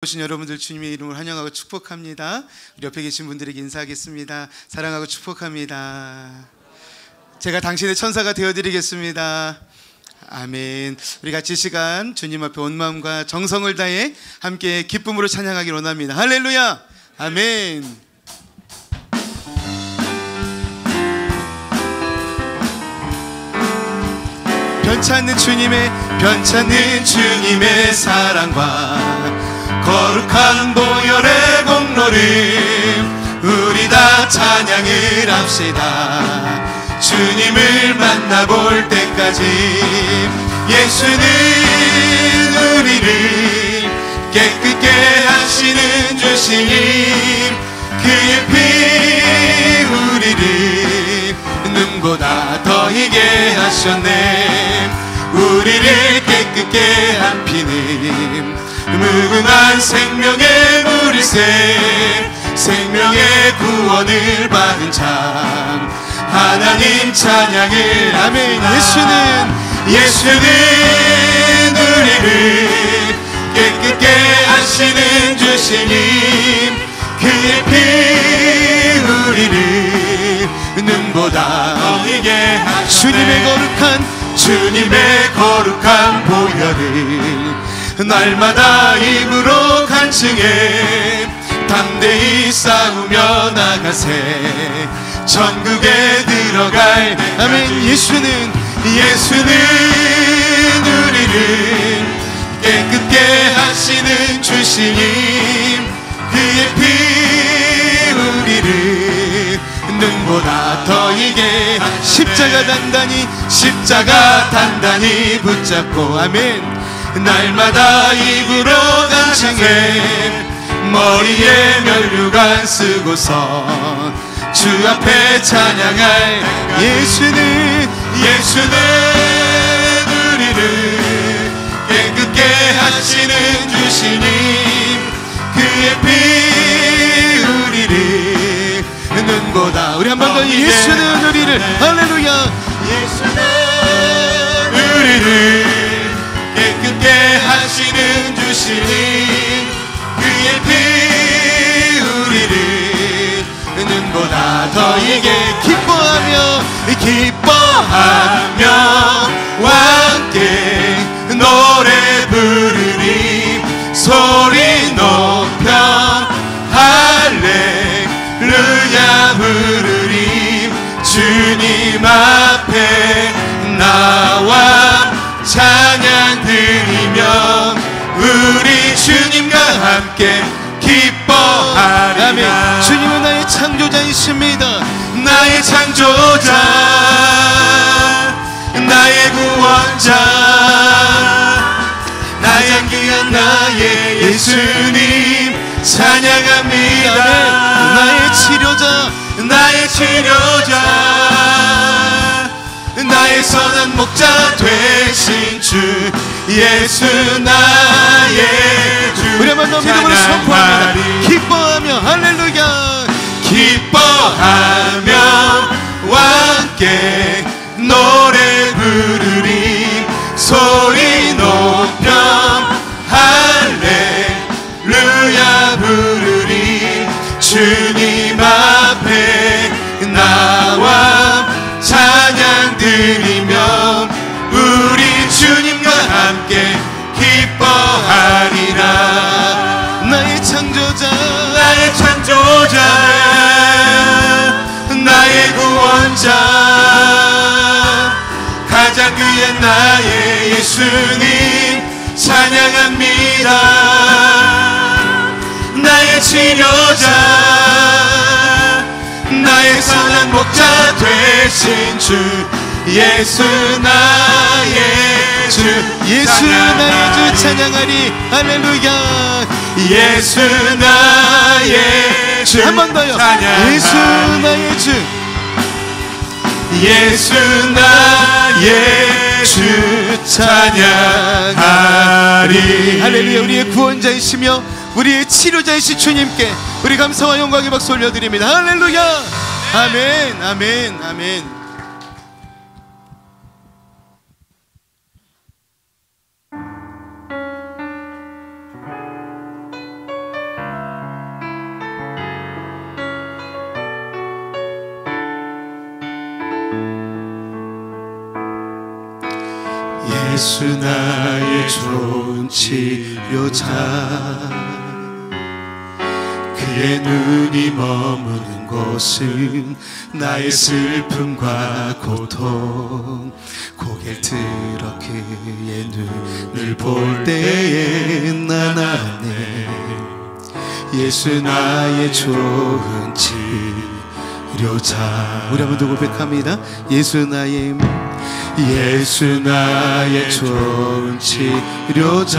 오신 여러분들 주님의 이름을 환영하고 축복합니다. 우리 옆에 계신 분들에게 인사하겠습니다. 사랑하고 축복합니다. 제가 당신의 천사가 되어드리겠습니다. 아멘. 우리 같이 이 시간 주님 앞에 온 마음과 정성을 다해 함께 기쁨으로 찬양하길 원합니다. 할렐루야. 아멘. 변찮는 주님의 사랑과 거룩한 보혈의 공로를 우리 다 찬양을 합시다. 주님을 만나볼 때까지 예수는 우리를 깨끗게 하시는 주시니 그의 피 우리를 눈보다 더 희게 하셨네. 우리를 깨끗게 한 피는 무궁한 생명의 물새 생명의 구원을 받은 참 하나님 찬양을 아멘. 예수는 우리를 깨끗게 하시는 주시니 그의 피 우리를 눈보다 더 희게 하셨네. 주님의 거룩한 보혈을 날마다 입으로 간증해 담대히 싸우며 나가세 천국에 들어갈 아멘. 예수는 우리를 깨끗게 하시는 주시니 그의 피 우리를 눈보다 더 희게 십자가 단단히 붙잡고 아멘. 날마다 입으로 간증해 머리에 면류관 쓰고서 주 앞에 찬양할 예수는 우리를 깨끗게 하시는 주시니 그의 피 우리를 눈보다 우리 한 번 더 예수는 우리를 할렐루야. 예수는 우리를 깨끗게 하시는 주시니 그의 피 우리를 눈보다 더 희게 기뻐하며 함께 노래 부르리 소리 높여 할렐루야 부르리 주님 앞에 나와 찬양 드리며 우리 주님과 함께 기뻐하리라. 아멘. 주님은 나의 창조자이십니다. 나의 창조자 나의 구원자 나의 귀한 나의 예수님 찬양합니다. 나의 치료자 나의 선한 목자 되신 주 예수 나의 주 우리 한번 더 믿음으로 선포합니다. 기뻐하며 할렐루야 기뻐하며 함께 노래 부르리 소리 높여 할렐루야 부르리 주님 앞에 나와 찬양 드리며 우리 주님과 함께 기뻐하리라. 나의 창조자 나의 구원자 가장 귀한 나의 예수님 찬양합니다. 나의 치료자 나의 선한 목자 되신 주 예수 나의 주 찬양하리 할렐루야. 예수 나의 주 한 번 더요. 예수 나의 주 찬양하리 할렐루야. 우리의 구원자이시며 우리의 치료자이신 주님께 우리 감사와 영광의 박수 올려드립니다. 할렐루야. 아멘 아멘 아멘. 예수 나의 좋은 치료자, 그의 눈이 머무는 곳은 나의 슬픔과 고통. 고개를 들어 그의 눈을 볼 때에 난 아네, 예수 나의 좋은 치료자. 우리 한번 더 고백합니다. 예수 나의 좋은 치료자,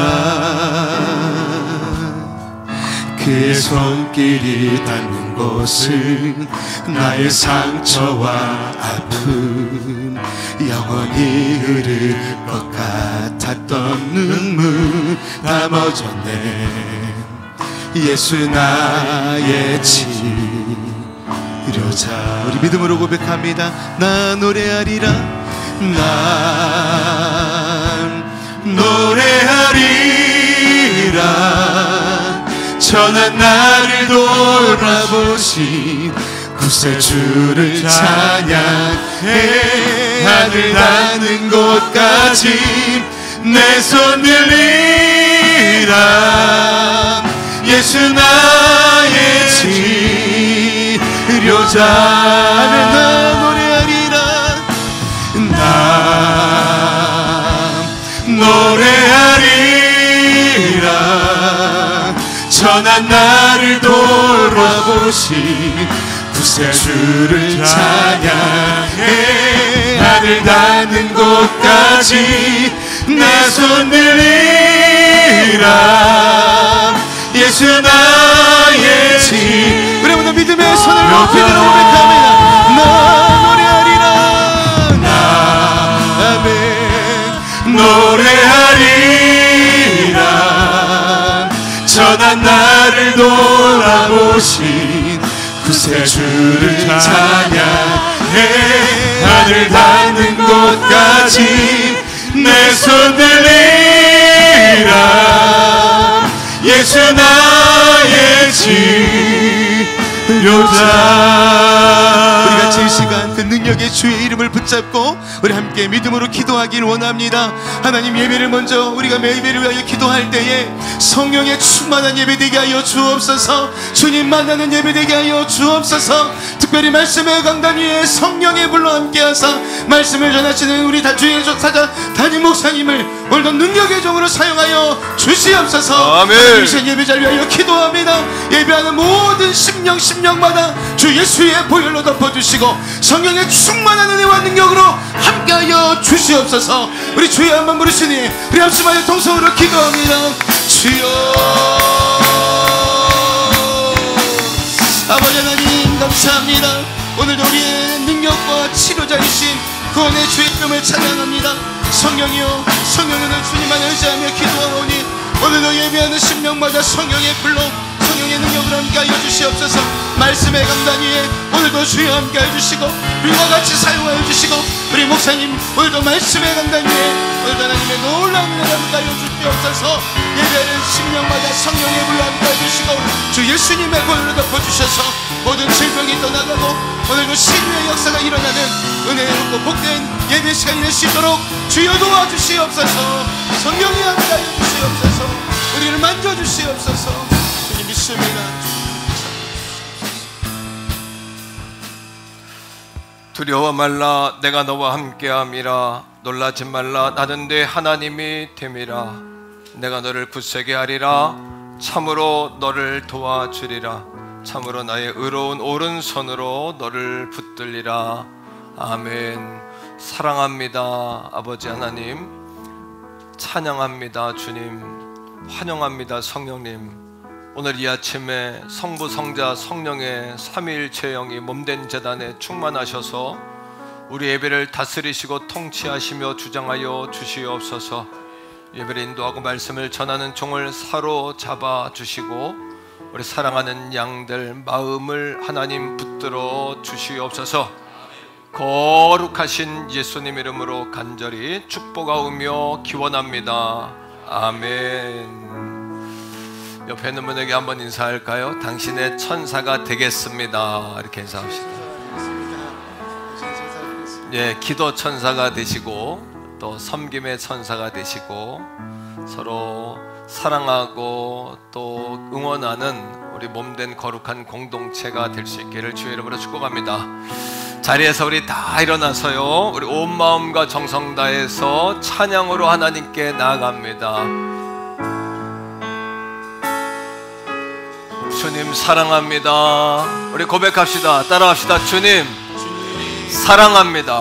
그의 손길이 닿는 곳은 나의 상처와 아픔, 영원히 흐를 것 같았던 눈물 다 멎었네. 예수 나의 치료자. 우리 믿음으로 고백합니다. 나 노래하리라, 난 노래하리라, 천한 나를 돌아보신 구세주를 찬양해. 하늘 닿는 곳까지 내 손 들리라, 예수 나의 치료자. 나 노래하리라, 나 노래하리라, 천한 나를 돌아보신 구세주를 찬양해. 하늘 닿는 곳까지 내 손 들리라, 예수 나의 치. 우리 모두 믿음의 손을 높이 들어 고백합니다. 나 노래하리라, 나 아멘 노래하리라, 천한 나를 돌아보신 구세주를 찬양해. 하늘 닿는 곳까지 내 손 들리라, 예수 나의 치료자. 우리 같이 이 시간 그 능력의 주의 이름을 붙잡고 우리 함께 믿음으로 기도하길 원합니다. 하나님, 예배를 먼저 우리가 매일 예배를 위하여 기도할 때에 성령의 충만한 예배 되게 하여 주옵소서. 주님 만나는 예배 되게 하여 주옵소서. 특별히 말씀의 강단 위에 성령의 불로 함께하사 말씀을 전하시는 우리 주의 사자 담임 목사님을 오늘도 능력의 종으로 사용하여 주시옵소서. 아멘. 이신 예배자를 위하여 기도합니다. 예배하는 모든 심령마다 주 예수의 보혈로 덮어주시고 성령의 충만한 은혜와 능력으로 함께하여 주시옵소서. 우리 주여 한번 부르시니 우리 합심하여 통성으로 기도합니다. 주여. 아버지 하나님 감사합니다. 오늘도 우리의 능력과 치료자이신 구원의 주의 이름을 찬양합니다. 성령이여, 성령은 주님만 의지하며 기도하오니 오늘도 예배하는 심령마다 성령의 불로 성령의 능력으로 함께하여 주시옵소서. 말씀의 강단 위에 오늘도 주여 함께하여 주시고 우리와 같이 사용하여 주시고 우리 목사님 오늘도 말씀의 강단 위에 오늘도 하나님의 놀라운 은혜를 함께하여 주시옵소서. 예배하는 심령마다 성령의 불로 함께하여 주시고 주 예수님의 보혈로 덮어주셔서 모든 질병이 떠나가고 오늘도 신유의 역사가 일어나는 은혜롭고 복된 예배 시간이 될 수 있도록 주여 도와주시옵소서. 성령이 함께하여 주시옵소서. 우리를 만져주시옵소서. 주님 믿습니다. 두려워 말라, 내가 너와 함께함이라. 놀라지 말라, 나는 네 하나님이 됨이라. 내가 너를 굳세게 하리라. 참으로 너를 도와주리라. 참으로 나의 의로운 오른손으로 너를 붙들리라. 아멘. 사랑합니다 아버지 하나님, 찬양합니다 주님, 환영합니다 성령님. 오늘 이 아침에 성부 성자 성령의 삼위일체 영이 몸된 제단에 충만하셔서 우리 예배를 다스리시고 통치하시며 주장하여 주시옵소서. 예배를 인도하고 말씀을 전하는 종을 사로잡아 주시고 우리 사랑하는 양들 마음을 하나님 붙들어 주시옵소서. 거룩하신 예수님 이름으로 간절히 축복하오며 기원합니다. 아멘. 옆에 있는 분에게 한번 인사할까요? 당신의 천사가 되겠습니다. 이렇게 인사합시다. 예, 기도 천사가 되시고 또 섬김의 천사가 되시고 서로 사랑하고 또 응원하는 우리 몸된 거룩한 공동체가 될 수 있기를 주의 이름으로 축복합니다. 자리에서 우리 다 일어나서요, 우리 온 마음과 정성 다해서 찬양으로 하나님께 나아갑니다. 주님 사랑합니다. 우리 고백합시다. 따라합시다. 주님 사랑합니다.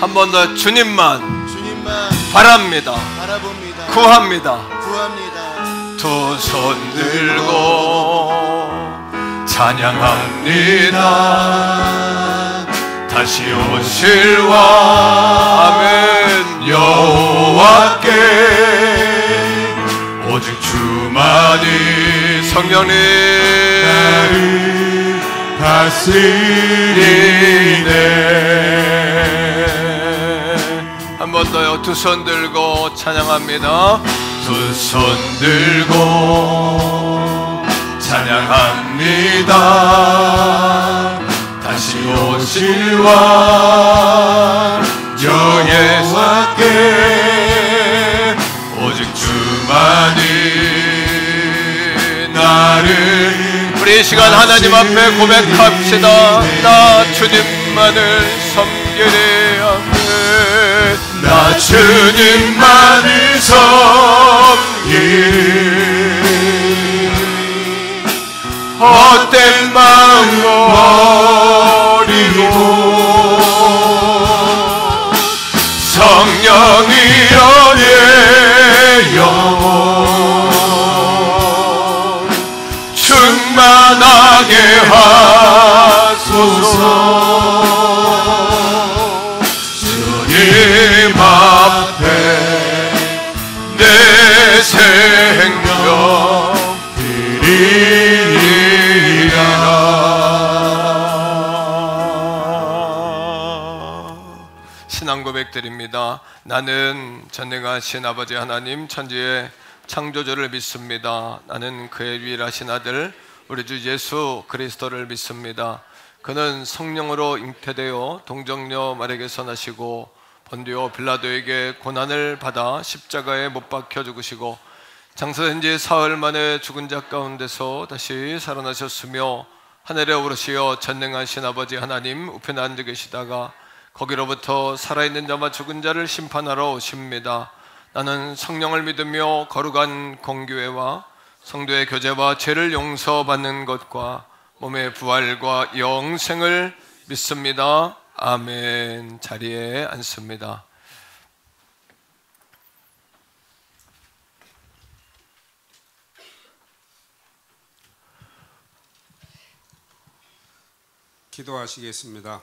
한 번 더. 주님만 바랍니다. 구합니다. 두 손 들고 찬양합니다. 다시 오실 왕 아멘 여호와께 오직 주만이 성령님 나를 다스리네. 한 번 더요. 두 손 들고 찬양합니다. 두 손 들고 찬양합니다. 다시 오실 왕 여호와께 오직 주만이 나를. 우리 이 시간 하나님 앞에 고백합시다. 나 주님만을 섬기리. 아멘. 나 주님만을 섬기리. 헛된 마음 버리고 성령이여 내 영혼 충만하게 하소서. 주님 앞에 내 생명 드리리라. 신앙 고백드립니다. 나는 전능하신 아버지 하나님 천지의 창조주를 믿습니다. 나는 그의 유일하신 아들 우리 주 예수 그리스도를 믿습니다. 그는 성령으로 잉태되어 동정녀 마리아에게서 나시고 본디오 빌라도에게 고난을 받아 십자가에 못 박혀 죽으시고 장사된 지 사흘 만에 죽은 자 가운데서 다시 살아나셨으며 하늘에 오르시어 전능하신 아버지 하나님 우편에 앉아 계시다가 거기로부터 살아있는 자와 죽은 자를 심판하러 오십니다. 나는 성령을 믿으며 거룩한 공교회와 성도의 교제와 죄를 용서받는 것과 몸의 부활과 영생을 믿습니다. 아멘. 자리에 앉습니다. 기도하시겠습니다.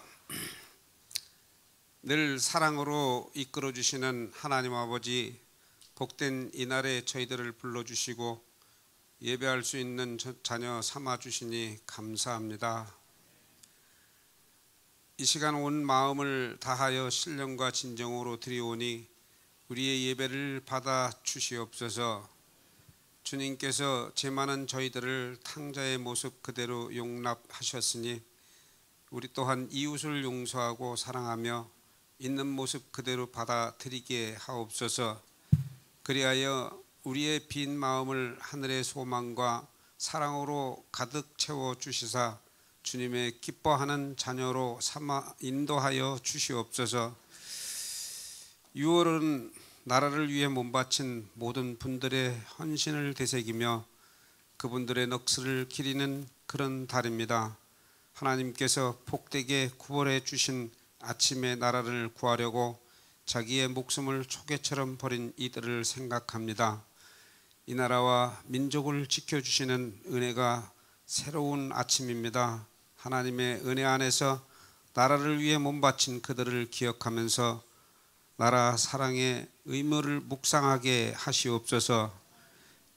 늘 사랑으로 이끌어 주시는 하나님 아버지, 복된 이날에 저희들을 불러주시고 예배할 수 있는 자녀 삼아주시니 감사합니다. 이 시간 온 마음을 다하여 신령과 진정으로 드리오니 우리의 예배를 받아 주시옵소서. 주님께서 제 많은 저희들을 탕자의 모습 그대로 용납하셨으니 우리 또한 이웃을 용서하고 사랑하며 있는 모습 그대로 받아들이게 하옵소서. 그리하여 우리의 빈 마음을 하늘의 소망과 사랑으로 가득 채워 주시사 주님의 기뻐하는 자녀로 삼아 인도하여 주시옵소서. 6월은 나라를 위해 몸바친 모든 분들의 헌신을 되새기며 그분들의 넋을 기리는 그런 달입니다. 하나님께서 복되게 구원해 주신 아침에 나라를 구하려고 자기의 목숨을 초계처럼 버린 이들을 생각합니다. 이 나라와 민족을 지켜주시는 은혜가 새로운 아침입니다. 하나님의 은혜 안에서 나라를 위해 몸바친 그들을 기억하면서 나라 사랑의 의무를 묵상하게 하시옵소서.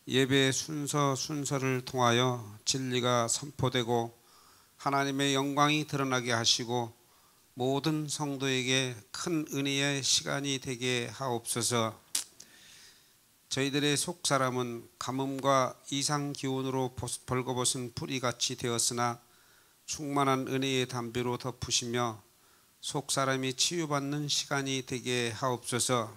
예배의 순서를 통하여 진리가 선포되고 하나님의 영광이 드러나게 하시고 모든 성도에게 큰 은혜의 시간이 되게 하옵소서. 저희들의 속사람은 가뭄과 이상 기온으로 벌거벗은 뿌리같이 되었으나 충만한 은혜의 담비로 덮으시며 속사람이 치유받는 시간이 되게 하옵소서.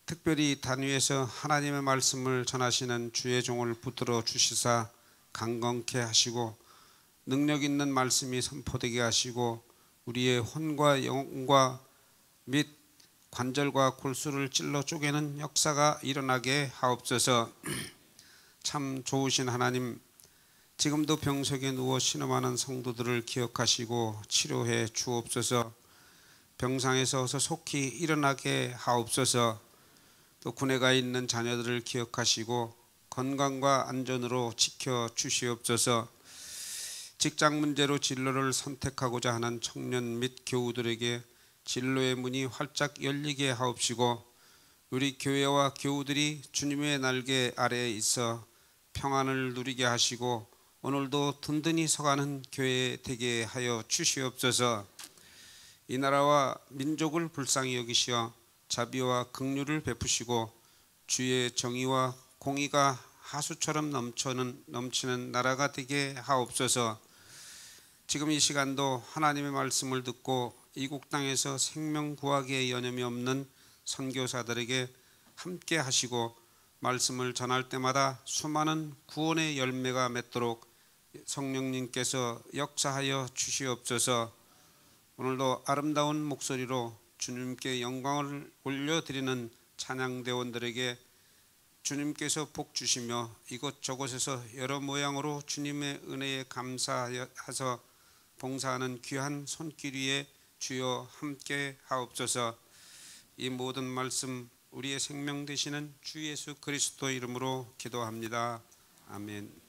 특별히 단위에서 하나님의 말씀을 전하시는 주의 종을 붙들어 주시사 강건케 하시고 능력 있는 말씀이 선포되게 하시고 우리의 혼과 영과 및 관절과 골수를 찔러 쪼개는 역사가 일어나게 하옵소서. 참 좋으신 하나님, 지금도 병석에 누워 신음하는 성도들을 기억하시고 치료해 주옵소서. 병상에서 어서 속히 일어나게 하옵소서. 또 군에 가 있는 자녀들을 기억하시고 건강과 안전으로 지켜 주시옵소서. 직장 문제로 진로를 선택하고자 하는 청년 및 교우들에게 진로의 문이 활짝 열리게 하옵시고 우리 교회와 교우들이 주님의 날개 아래에 있어 평안을 누리게 하시고 오늘도 든든히 서가는 교회 되게 하여 주시옵소서. 이 나라와 민족을 불쌍히 여기시어 자비와 긍휼을 베푸시고 주의 정의와 공의가 하수처럼 넘치는 나라가 되게 하옵소서. 지금 이 시간도 하나님의 말씀을 듣고 이국 땅에서 생명 구하기에 여념이 없는 선교사들에게 함께 하시고 말씀을 전할 때마다 수많은 구원의 열매가 맺도록 성령님께서 역사하여 주시옵소서. 오늘도 아름다운 목소리로 주님께 영광을 올려드리는 찬양대원들에게 주님께서 복 주시며 이곳저곳에서 여러 모양으로 주님의 은혜에 감사하여서 봉사하는 귀한 손길 위에 주여 함께 하옵소서. 이 모든 말씀 우리의 생명 되시는 주 예수 그리스도 이름으로 기도합니다. 아멘.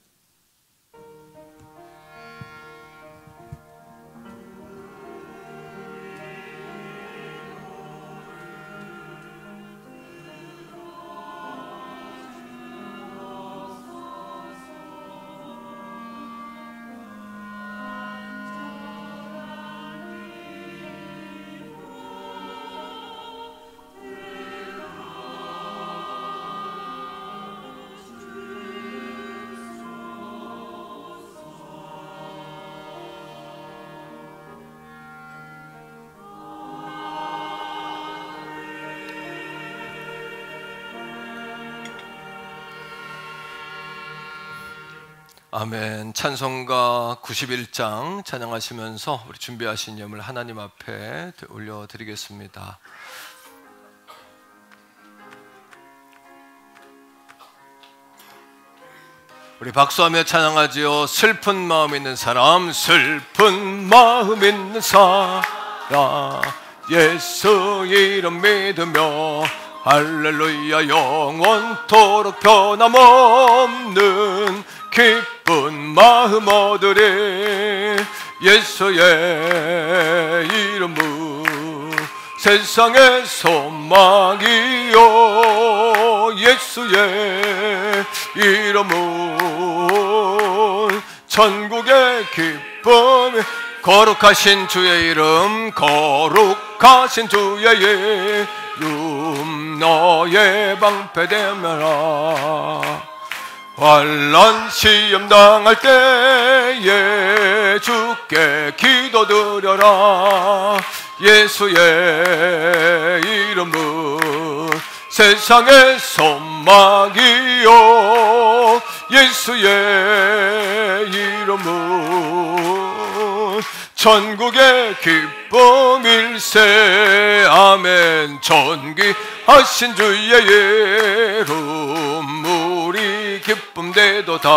아멘. 찬송가 91장 찬양하시면서 우리 준비하신 예물 하나님 앞에 올려드리겠습니다. 우리 박수하며 찬양하지요. 슬픈 마음 있는 사람, 슬픈 마음 있는 사람, 예수 이름 믿으며 할렐루야 영원토록 변함없는 기쁜 마음 얻으리. 예수의 이름은 세상의 소망이요, 예수의 이름은 천국의 기쁨. 거룩하신 주의 이름, 거룩하신 주의 이름 너의 방패되며라. 환난 시험 당할 때에 주께 기도드려라. 예수의 이름은 세상의 소망이요, 예수의 이름은 천국의 기쁨일세. 아멘. 존귀하신 주의 이름 우리 기쁨되도다.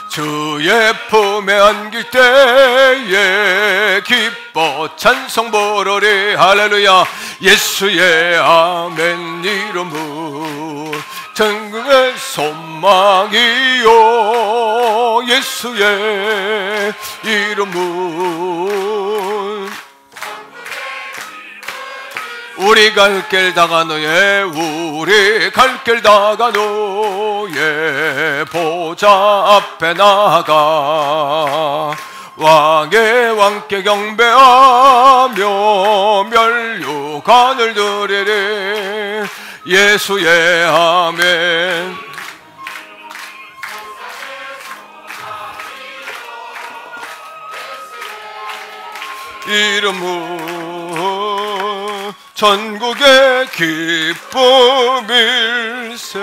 주의 품에 안길 때에 기뻐 찬송 부르리. 할렐루야. 예수의 아멘 이름은 천국의 소망이요, 예수의 이름은 우리 갈 길 다가노예, 우리 갈 길 다가노예 보좌 앞에 나가 왕의 왕께 경배하며 면류관을 드리리. 예수의 아멘. 이름은 전국의 기쁨일세.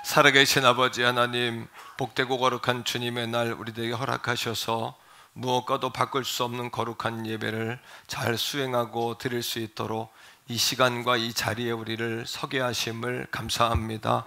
살아계신 아버지 하나님, 복되고 거룩한 주님의 날 우리들에게 허락하셔서 무엇과도 바꿀 수 없는 거룩한 예배를 잘 수행하고 드릴 수 있도록 이 시간과 이 자리에 우리를 서게 하심을 감사합니다.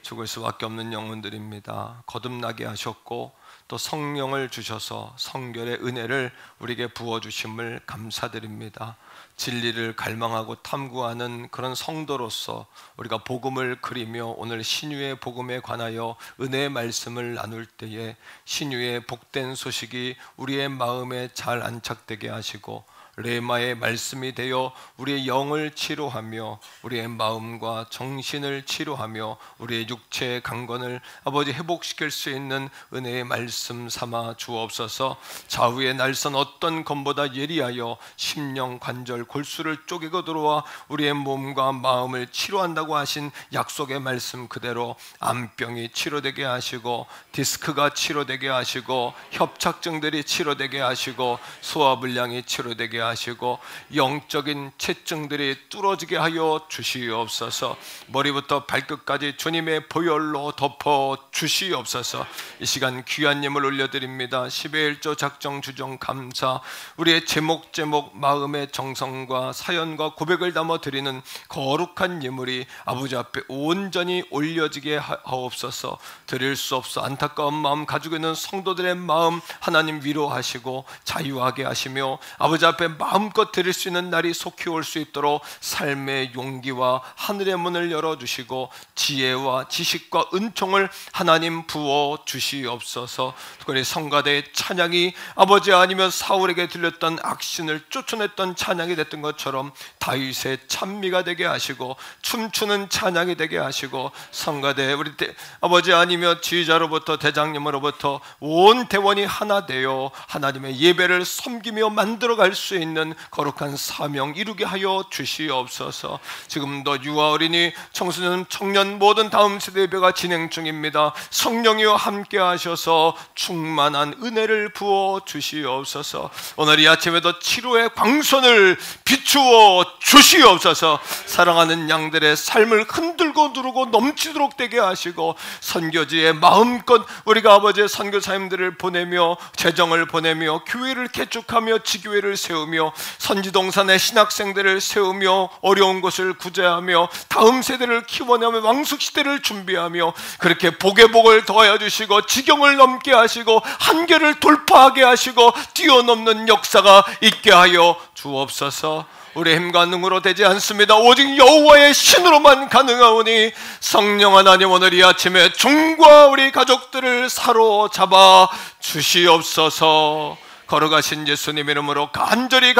죽을 수밖에 없는 영혼들입니다. 거듭나게 하셨고 또 성령을 주셔서 성결의 은혜를 우리에게 부어주심을 감사드립니다. 진리를 갈망하고 탐구하는 그런 성도로서 우리가 복음을 그리며 오늘 신유의 복음에 관하여 은혜의 말씀을 나눌 때에 신유의 복된 소식이 우리의 마음에 잘 안착되게 하시고 레마의 말씀이 되어 우리의 영을 치료하며 우리의 마음과 정신을 치료하며 우리의 육체의 강건을 아버지 회복시킬 수 있는 은혜의 말씀 삼아 주옵소서. 좌우의 날선 어떤 검보다 예리하여 심령 관절 골수를 쪼개고 들어와 우리의 몸과 마음을 치료한다고 하신 약속의 말씀 그대로 암병이 치료되게 하시고 디스크가 치료되게 하시고 협착증들이 치료되게 하시고 소화불량이 치료되게 하시고 영적인 체증들이 뚫어지게 하여 주시옵소서. 머리부터 발끝까지 주님의 보혈로 덮어 주시옵소서. 이 시간 귀한 예물 올려드립니다. 10의 1조 작정 주정 감사, 우리의 제목 마음의 정성과 사연과 고백을 담아 드리는 거룩한 예물이 아버지 앞에 온전히 올려지게 하옵소서. 드릴 수 없어 안타까운 마음 가지고 있는 성도들의 마음 하나님 위로하시고 자유하게 하시며 아버지 앞에 마음껏 드릴 수 있는 날이 속히 올 수 있도록 삶의 용기와 하늘의 문을 열어주시고 지혜와 지식과 은총을 하나님 부어 주시옵소서. 특별히 성가대의 찬양이 아버지 아니면 사울에게 들렸던 악신을 쫓아냈던 찬양이 됐던 것처럼 다윗의 찬미가 되게 하시고 춤추는 찬양이 되게 하시고 성가대 우리 아버지 아니면 지휘자로부터 대장님으로부터 온 대원이 하나 되어 하나님의 예배를 섬기며 만들어갈 수 있는 거룩한 사명 이루게 하여 주시옵소서. 지금도 유아 어린이 청소년 청년 모든 다음 세대 예배가 진행 중입니다. 성령이여 함께 하셔서 충만한 은혜를 부어 주시옵소서. 오늘 이 아침에도 치료의 광선을 비추어 주시옵소서. 사랑하는 양들의 삶을 흔들고 누르고 넘치도록 되게 하시고 선교지에 마음껏 우리가 아버지의 선교사님들을 보내며 재정을 보내며 교회를 개축하며 지교회를 세우며 선지동산의 신학생들을 세우며 어려운 곳을 구제하며 다음 세대를 키워내며 왕숙시대를 준비하며 그렇게 복의 복을 더하여 주시고 지경을 넘게 하시고 한계를 돌파하게 하시고 뛰어넘는 역사가 있게 하여 주옵소서. 우리 힘과 능으로 되지 않습니다. 오직 여호와의 신으로만 가능하오니 성령 하나님 오늘 이 아침에 종과 우리 가족들을 사로잡아 주시옵소서. 걸어가신 예수님 이름으로 간절히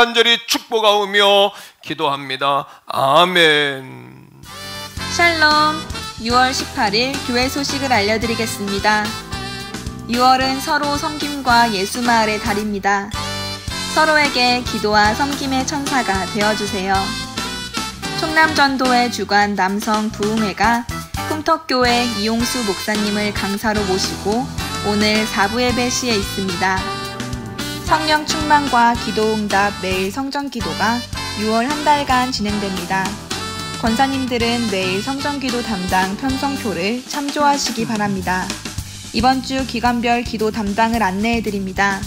축복하오며 기도합니다. 아멘. 샬롬. 6월 18일 교회 소식을 알려드리겠습니다. 6월은 서로 섬김과 예수마을의 달입니다. 서로에게 기도와 섬김의 천사가 되어주세요. 충남전도회 주관 남성 부흥회가 꿈덕교회 이용수 목사님을 강사로 모시고 오늘 4부 예배 시에 있습니다. 성령 충만과 기도응답 매일 성전기도가 6월 한 달간 진행됩니다. 권사님들은 내일 성전기도 담당 편성표를 참조하시기 바랍니다. 이번 주 기관별 기도 담당을 안내해드립니다.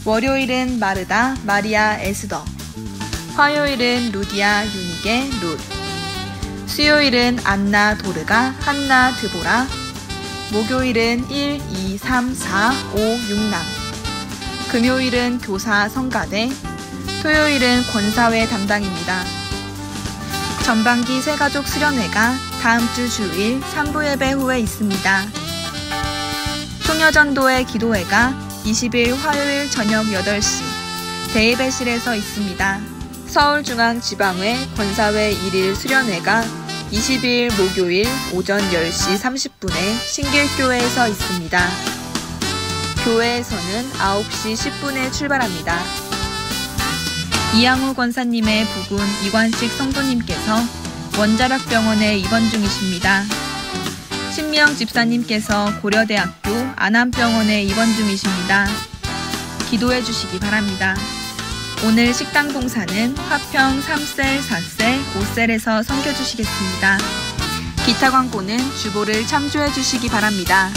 월요일은 마르다, 마리아, 에스더. 화요일은 루디아, 유니게, 룻. 수요일은 안나, 도르가, 한나, 드보라. 목요일은 1, 2, 3, 4, 5, 6남. 금요일은 교사, 성가대. 토요일은 권사회 담당입니다. 전반기 새가족 수련회가 다음 주 주일 3부 예배 후에 있습니다. 총여전도회 기도회가 20일 화요일 저녁 8시 대예배실에서 있습니다. 서울중앙지방회 권사회 1일 수련회가 20일 목요일 오전 10시 30분에 신길교회에서 있습니다. 교회에서는 9시 10분에 출발합니다. 이양우 권사님의 부군 이관식 성도님께서 원자력병원에 입원 중이십니다. 신미영 집사님께서 고려대학교 안암병원에 입원 중이십니다. 기도해 주시기 바랍니다. 오늘 식당 봉사는 화평 3셀, 4셀, 5셀에서 섬겨주시겠습니다. 기타 광고는 주보를 참조해 주시기 바랍니다.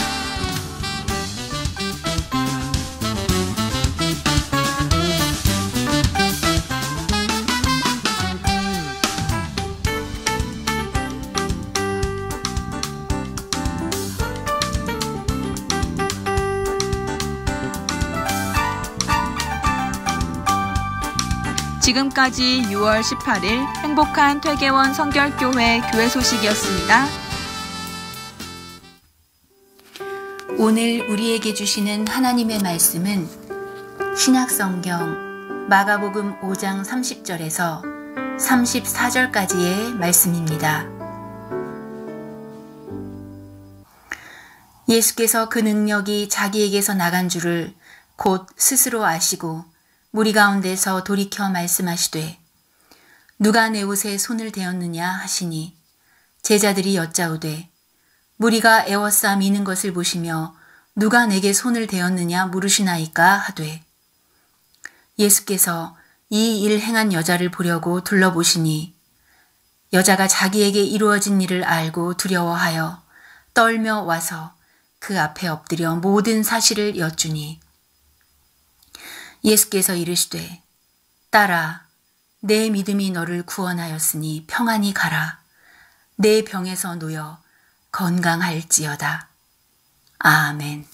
지금까지 6월 18일 행복한 퇴계원 성결교회 교회 소식이었습니다. 오늘 우리에게 주시는 하나님의 말씀은 신약성경 마가복음 5장 30절에서 34절까지의 말씀입니다. 예수께서 그 능력이 자기에게서 나간 줄을 곧 스스로 아시고 무리 가운데서 돌이켜 말씀하시되 누가 내 옷에 손을 대었느냐 하시니 제자들이 여짜오되 무리가 에워싸 미는 것을 보시며 누가 내게 손을 대었느냐 물으시나이까 하되 예수께서 이 일 행한 여자를 보려고 둘러보시니 여자가 자기에게 이루어진 일을 알고 두려워하여 떨며 와서 그 앞에 엎드려 모든 사실을 여쭈니 예수께서 이르시되 딸아 내 믿음이 너를 구원하였으니 평안히 가라. 내 병에서 놓여 건강할지어다. 아멘.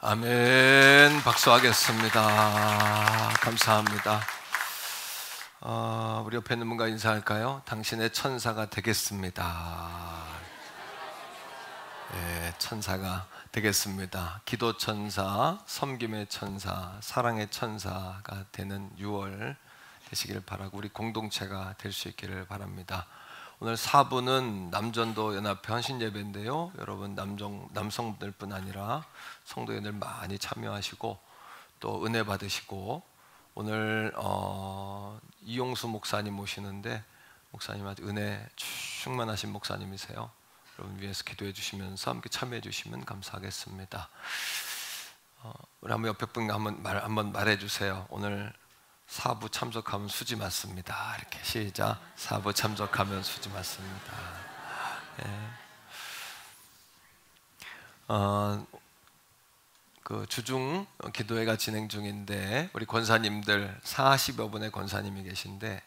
아멘. 박수하겠습니다. 감사합니다. 우리 옆에 있는 분과 인사할까요? 당신의 천사가 되겠습니다. 네, 천사가 되겠습니다. 기도 천사, 섬김의 천사, 사랑의 천사가 되는 6월 되시길 바라고 우리 공동체가 될 수 있기를 바랍니다. 오늘 4부는 남전도 연합회 헌신 예배인데요. 여러분 남성분들뿐 아니라 성도님들 많이 참여하시고 또 은혜 받으시고, 오늘 이용수 목사님 모시는데 목사님 아주 은혜 충만하신 목사님이세요. 여러분 위해서 기도해 주시면서 함께 참여해 주시면 감사하겠습니다. 우리 한번 옆에 분과 한번 말해 주세요. 오늘 4부 참석하면 수지 맞습니다. 이렇게 시작. 4부 참석하면 수지 맞습니다. 네. 그 주중 기도회가 진행 중인데 우리 권사님들 40여 분의 권사님이 계신데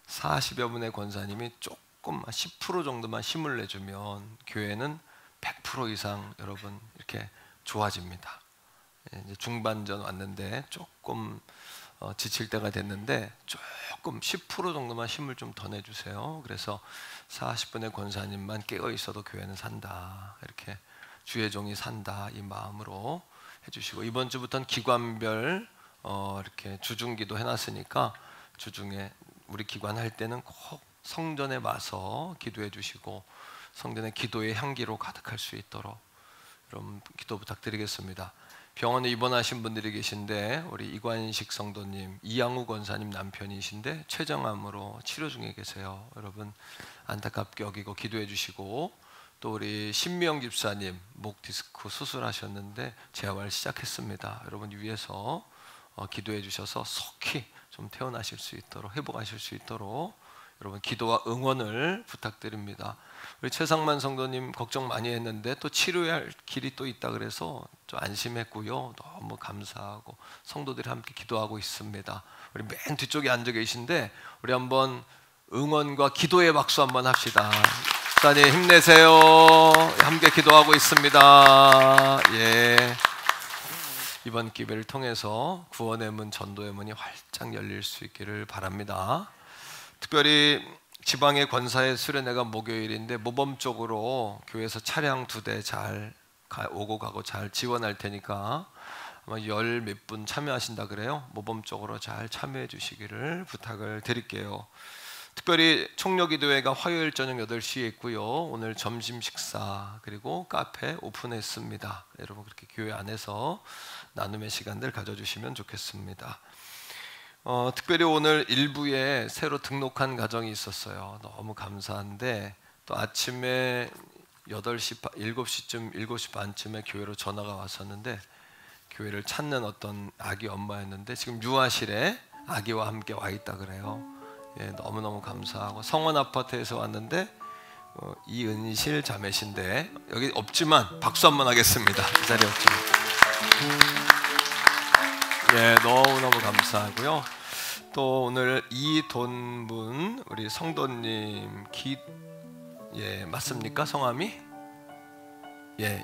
40여 분의 권사님이 조금 10% 정도만 힘을 내주면 교회는 100% 이상 여러분 이렇게 좋아집니다. 이제 중반전 왔는데 조금 지칠 때가 됐는데 조금 10% 정도만 힘을 좀 더 내주세요. 그래서 40분의 권사님만 깨어 있어도 교회는 산다, 이렇게 주의 종이 산다, 이 마음으로 해주시고, 이번 주부터는 기관별 이렇게 주중기도 해놨으니까 주중에 우리 기관 할 때는 꼭 성전에 와서 기도해 주시고 성전의 기도의 향기로 가득할 수 있도록 여러분 기도 부탁드리겠습니다. 병원에 입원하신 분들이 계신데 우리 이관식 성도님, 이양우 권사님 남편이신데 췌장암으로 치료 중에 계세요. 여러분 안타깝게 여기고 기도해 주시고, 또 우리 신미영 집사님 목 디스크 수술하셨는데 재활 시작했습니다. 여러분 위해서 기도해 주셔서 속히 좀 퇴원하실 수 있도록, 회복하실 수 있도록 여러분 기도와 응원을 부탁드립니다. 우리 최상만 성도님 걱정 많이 했는데 또 치료할 길이 또 있다 그래서 좀 안심했고요. 너무 감사하고 성도들이 함께 기도하고 있습니다. 우리 맨 뒤쪽에 앉아 계신데 우리 한번 응원과 기도의 박수 한번 합시다. 목사님 힘내세요. 함께 기도하고 있습니다. 예. 이번 기회를 통해서 구원의 문, 전도의 문이 활짝 열릴 수 있기를 바랍니다. 특별히 지방의 권사의 수련회가 목요일인데 모범적으로 교회에서 차량 2대 잘 오고 가고 잘 지원할 테니까 아마 10몇 분 참여하신다 그래요. 모범적으로 잘 참여해 주시기를 부탁을 드릴게요. 특별히 총력기도회가 화요일 저녁 8시에 있고요. 오늘 점심 식사 그리고 카페 오픈했습니다. 여러분 그렇게 교회 안에서 나눔의 시간들 가져주시면 좋겠습니다. 특별히 오늘 일부에 새로 등록한 가정이 있었어요. 너무 감사한데 또 아침에 7시 반쯤에 교회로 전화가 왔었는데 교회를 찾는 어떤 아기 엄마였는데 지금 유아실에 아기와 함께 와 있다 그래요. 예, 너무너무 감사하고 성원 아파트에서 왔는데 이은실 자매신데 여기 없지만 박수 한번 하겠습니다. 이 자리에 없지만 예, 너무너무 감사하고요. 또 오늘 이돈문 우리 성도님 예, 맞습니까? 성함이? 예,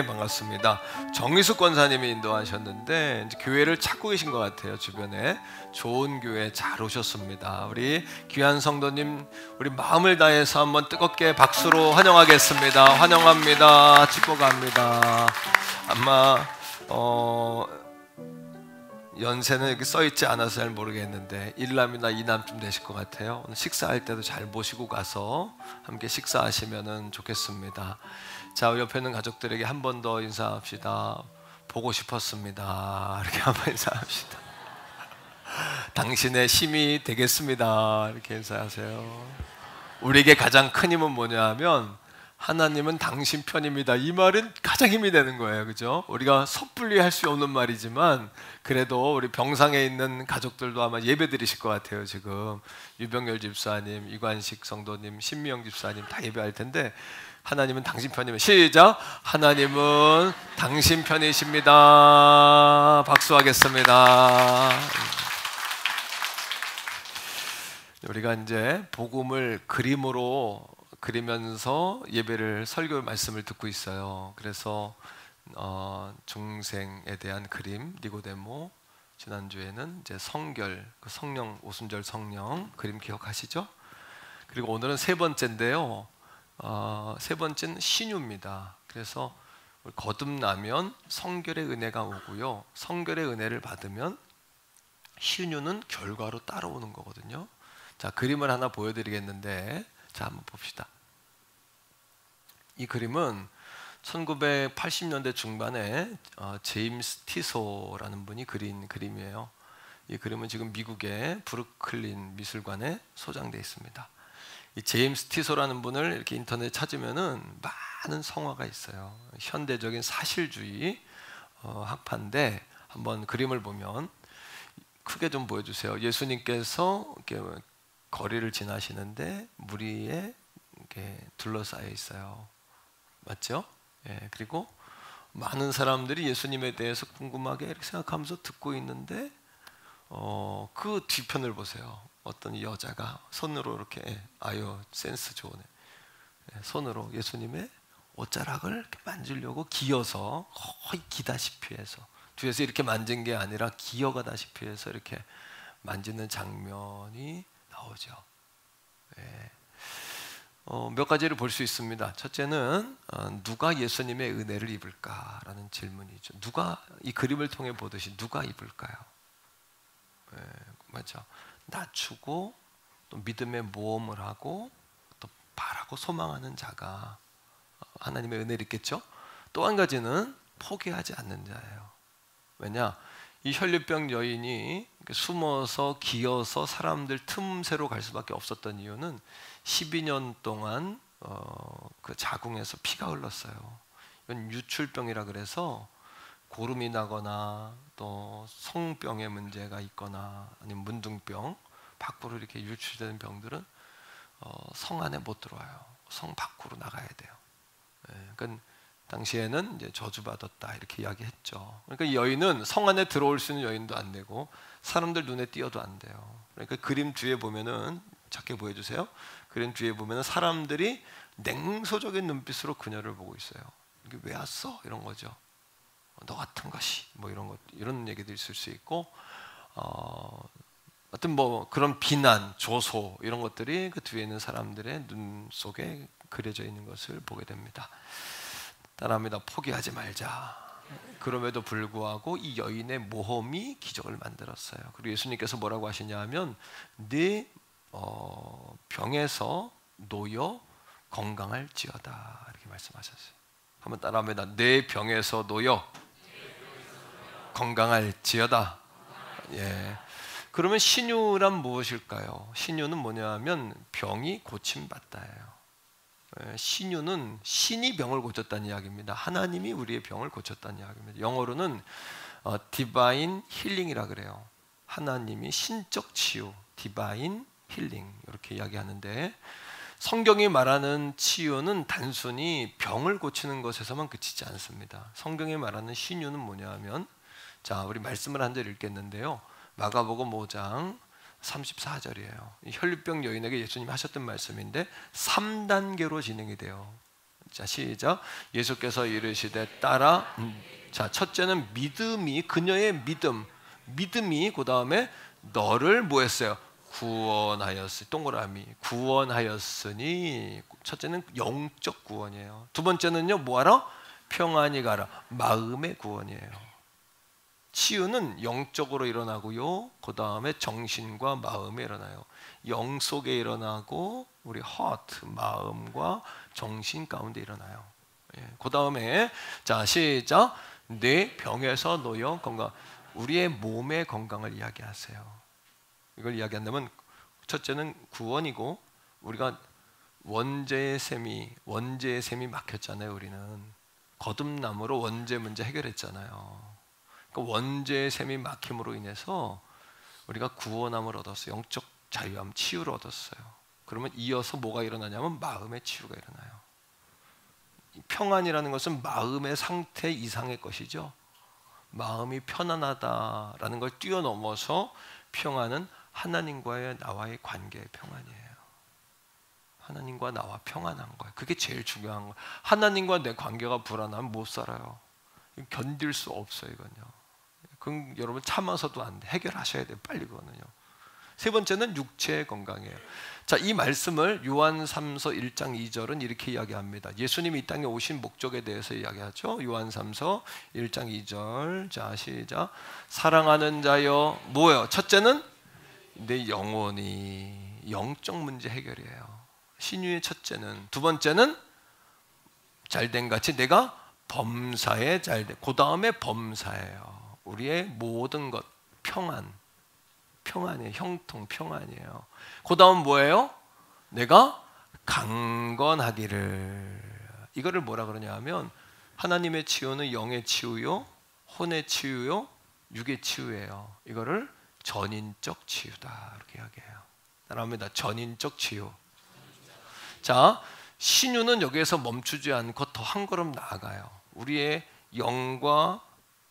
반갑습니다. 정희숙 권사님이 인도하셨는데 이제 교회를 찾고 계신 것 같아요. 주변에 좋은 교회 잘 오셨습니다. 우리 귀한 성도님 우리 마음을 다해서 한번 뜨겁게 박수로 환영하겠습니다. 환영합니다. 축복합니다. 아마 연세는 여기 써있지 않아서 잘 모르겠는데 1남이나 2남쯤 되실 것 같아요. 오늘 식사할 때도 잘 모시고 가서 함께 식사하시면 좋겠습니다. 자, 옆에 있는 가족들에게 한 번 더 인사합시다. 보고 싶었습니다. 이렇게 한번 인사합시다. 당신의 힘이 되겠습니다. 이렇게 인사하세요. 우리에게 가장 큰 힘은 뭐냐 하면 하나님은 당신 편입니다. 이 말은 가장 힘이 되는 거예요. 그죠? 우리가 섣불리 할 수 없는 말이지만 그래도 우리 병상에 있는 가족들도 아마 예배 드리실 것 같아요. 지금 유병열 집사님, 이관식 성도님, 신미영 집사님 다 예배할 텐데 하나님은 당신 편이면 시작! 하나님은 당신 편이십니다. 박수하겠습니다. 우리가 이제 복음을 그림으로 그리면서 예배를 설교 말씀을 듣고 있어요. 그래서 중생에 대한 그림 니고데모, 지난주에는 이제 성결, 그 성령, 오순절 성령 그림 기억하시죠? 그리고 오늘은 세 번째인데요. 세 번째는 신유입니다. 그래서 거듭나면 성결의 은혜가 오고요. 성결의 은혜를 받으면 신유는 결과로 따라오는 거거든요. 자, 그림을 하나 보여드리겠는데, 자, 한번 봅시다. 이 그림은 1980년대 중반에 제임스 티소라는 분이 그린 그림이에요. 이 그림은 지금 미국의 브루클린 미술관에 소장되어 있습니다. 이 제임스 티소라는 분을 이렇게 인터넷에 찾으면은 많은 성화가 있어요. 현대적인 사실주의 학파인데, 한번 그림을 보면 크게 좀 보여주세요. 예수님께서 이렇게 거리를 지나시는데 무리에 이렇게 둘러싸여 있어요. 맞죠? 예, 그리고 많은 사람들이 예수님에 대해서 궁금하게 이렇게 생각하면서 듣고 있는데, 그 뒤편을 보세요. 어떤 여자가 손으로 이렇게, 아유 센스 좋으네, 손으로 예수님의 옷자락을 이렇게 만지려고 기어서, 거의 기다시피 해서, 뒤에서 이렇게 만진 게 아니라 기어가다시피 해서 이렇게 만지는 장면이 나오죠. 예. 몇 가지를 볼 수 있습니다. 첫째는 누가 예수님의 은혜를 입을까라는 질문이죠. 누가, 이 그림을 통해 보듯이 누가 입을까요? 예, 맞죠. 낮추고 또 믿음의 모험을 하고 또 바라고 소망하는 자가 하나님의 은혜를 입겠죠. 또 한 가지는 포기하지 않는 자예요. 왜냐? 이 혈류병 여인이 숨어서 기어서 사람들 틈새로 갈 수밖에 없었던 이유는 12년 동안 그 자궁에서 피가 흘렀어요. 이건 유출병이라 그래서 고름이 나거나 또 성병의 문제가 있거나 아니면 문둥병, 밖으로 이렇게 유출되는 병들은 성 안에 못 들어와요. 성 밖으로 나가야 돼요. 그러니까 당시에는 이제 저주받았다 이렇게 이야기했죠. 그러니까 이 여인은 성 안에 들어올 수 있는 여인도 안 되고 사람들 눈에 띄어도 안 돼요. 그러니까 그림 뒤에 보면은, 작게 보여주세요. 그림 뒤에 보면은 사람들이 냉소적인 눈빛으로 그녀를 보고 있어요. 이게 왜 왔어? 이런 거죠. 너 같은 것이, 뭐 이런 것, 이런 얘기도 있을 수 있고, 어떤 뭐 그런 비난, 조소 이런 것들이 그 뒤에 있는 사람들의 눈 속에 그려져 있는 것을 보게 됩니다. 따라합니다. 포기하지 말자. 그럼에도 불구하고 이 여인의 모험이 기적을 만들었어요. 그리고 예수님께서 뭐라고 하시냐 하면, 네 병에서 놓여 건강할지어다 이렇게 말씀하셨어요. 한번 따라합니다. 내 병에서 놓여 건강할지어다. 예. 그러면 신유란 무엇일까요? 신유는 뭐냐면 병이 고침받다예요. 신유는 신이 병을 고쳤다는 이야기입니다. 하나님이 우리의 병을 고쳤다는 이야기입니다. 영어로는 디바인 힐링이라 그래요. 하나님이 신적 치유, 디바인 힐링 이렇게 이야기하는데, 성경이 말하는 치유는 단순히 병을 고치는 것에서만 그치지 않습니다. 성경이 말하는 신유는 뭐냐면, 자, 우리 말씀을 한 절 읽겠는데요. 마가복음 5장 34절이에요. 혈류병 여인에게 예수님이 하셨던 말씀인데 3단계로 진행이 돼요. 자, 시작. 예수께서 이르시되 따라. 자, 첫째는 믿음이, 그녀의 믿음이 그 다음에 너를 뭐 했어요? 구원하였으니, 동그라미, 구원하였으니. 첫째는 영적 구원이에요. 두 번째는요, 뭐하러? 평안히 가라, 마음의 구원이에요. 치유는 영적으로 일어나고요, 그 다음에 정신과 마음에 일어나요. 영 속에 일어나고 우리 heart, 마음과 정신 가운데 일어나요. 그 다음에, 자, 시작. 내 병에서 놓여 건강. 우리의 몸의 건강을 이야기하세요. 이걸 이야기한다면, 첫째는 구원이고, 우리가 원죄의 셈이 막혔잖아요. 우리는 거듭남으로 원죄 문제 해결했잖아요. 그러니까 원죄의 셈이 막힘으로 인해서 우리가 구원함을 얻었어요. 영적 자유함, 치유를 얻었어요. 그러면 이어서 뭐가 일어나냐면 마음의 치유가 일어나요. 평안이라는 것은 마음의 상태 이상의 것이죠. 마음이 편안하다라는 걸 뛰어넘어서 평안은 하나님과의 나와의 관계의 평안이에요. 하나님과 나와 평안한 거예요. 그게 제일 중요한 거예요. 하나님과 내 관계가 불안하면 못 살아요. 견딜 수 없어요, 이건요. 그건 여러분 참아서도 안 돼. 해결하셔야 돼요, 빨리 그거는요. 세 번째는 육체의 건강이에요. 자, 이 말씀을 요한3서 1장 2절은 이렇게 이야기합니다. 예수님이 이 땅에 오신 목적에 대해서 이야기하죠. 요한3서 1장 2절. 자, 시작. 사랑하는 자여, 뭐예요? 첫째는 내 영혼이, 영적 문제 해결이에요. 신유의 첫째는. 두 번째는 잘된 같이 내가 범사에 잘돼. 그 다음에 범사예요. 우리의 모든 것, 평안이에요. 형통, 평안이에요. 그 다음 뭐예요? 내가 강건하기를. 이거를 뭐라 그러냐 하면 하나님의 치유는 영의 치유요, 혼의 치유요, 육의 치유예요. 이거를 전인적 치유다 이렇게 이야기해요. 따라합니다. 전인적 치유. 자, 신유는 여기에서 멈추지 않고 더 한 걸음 나아가요. 우리의 영과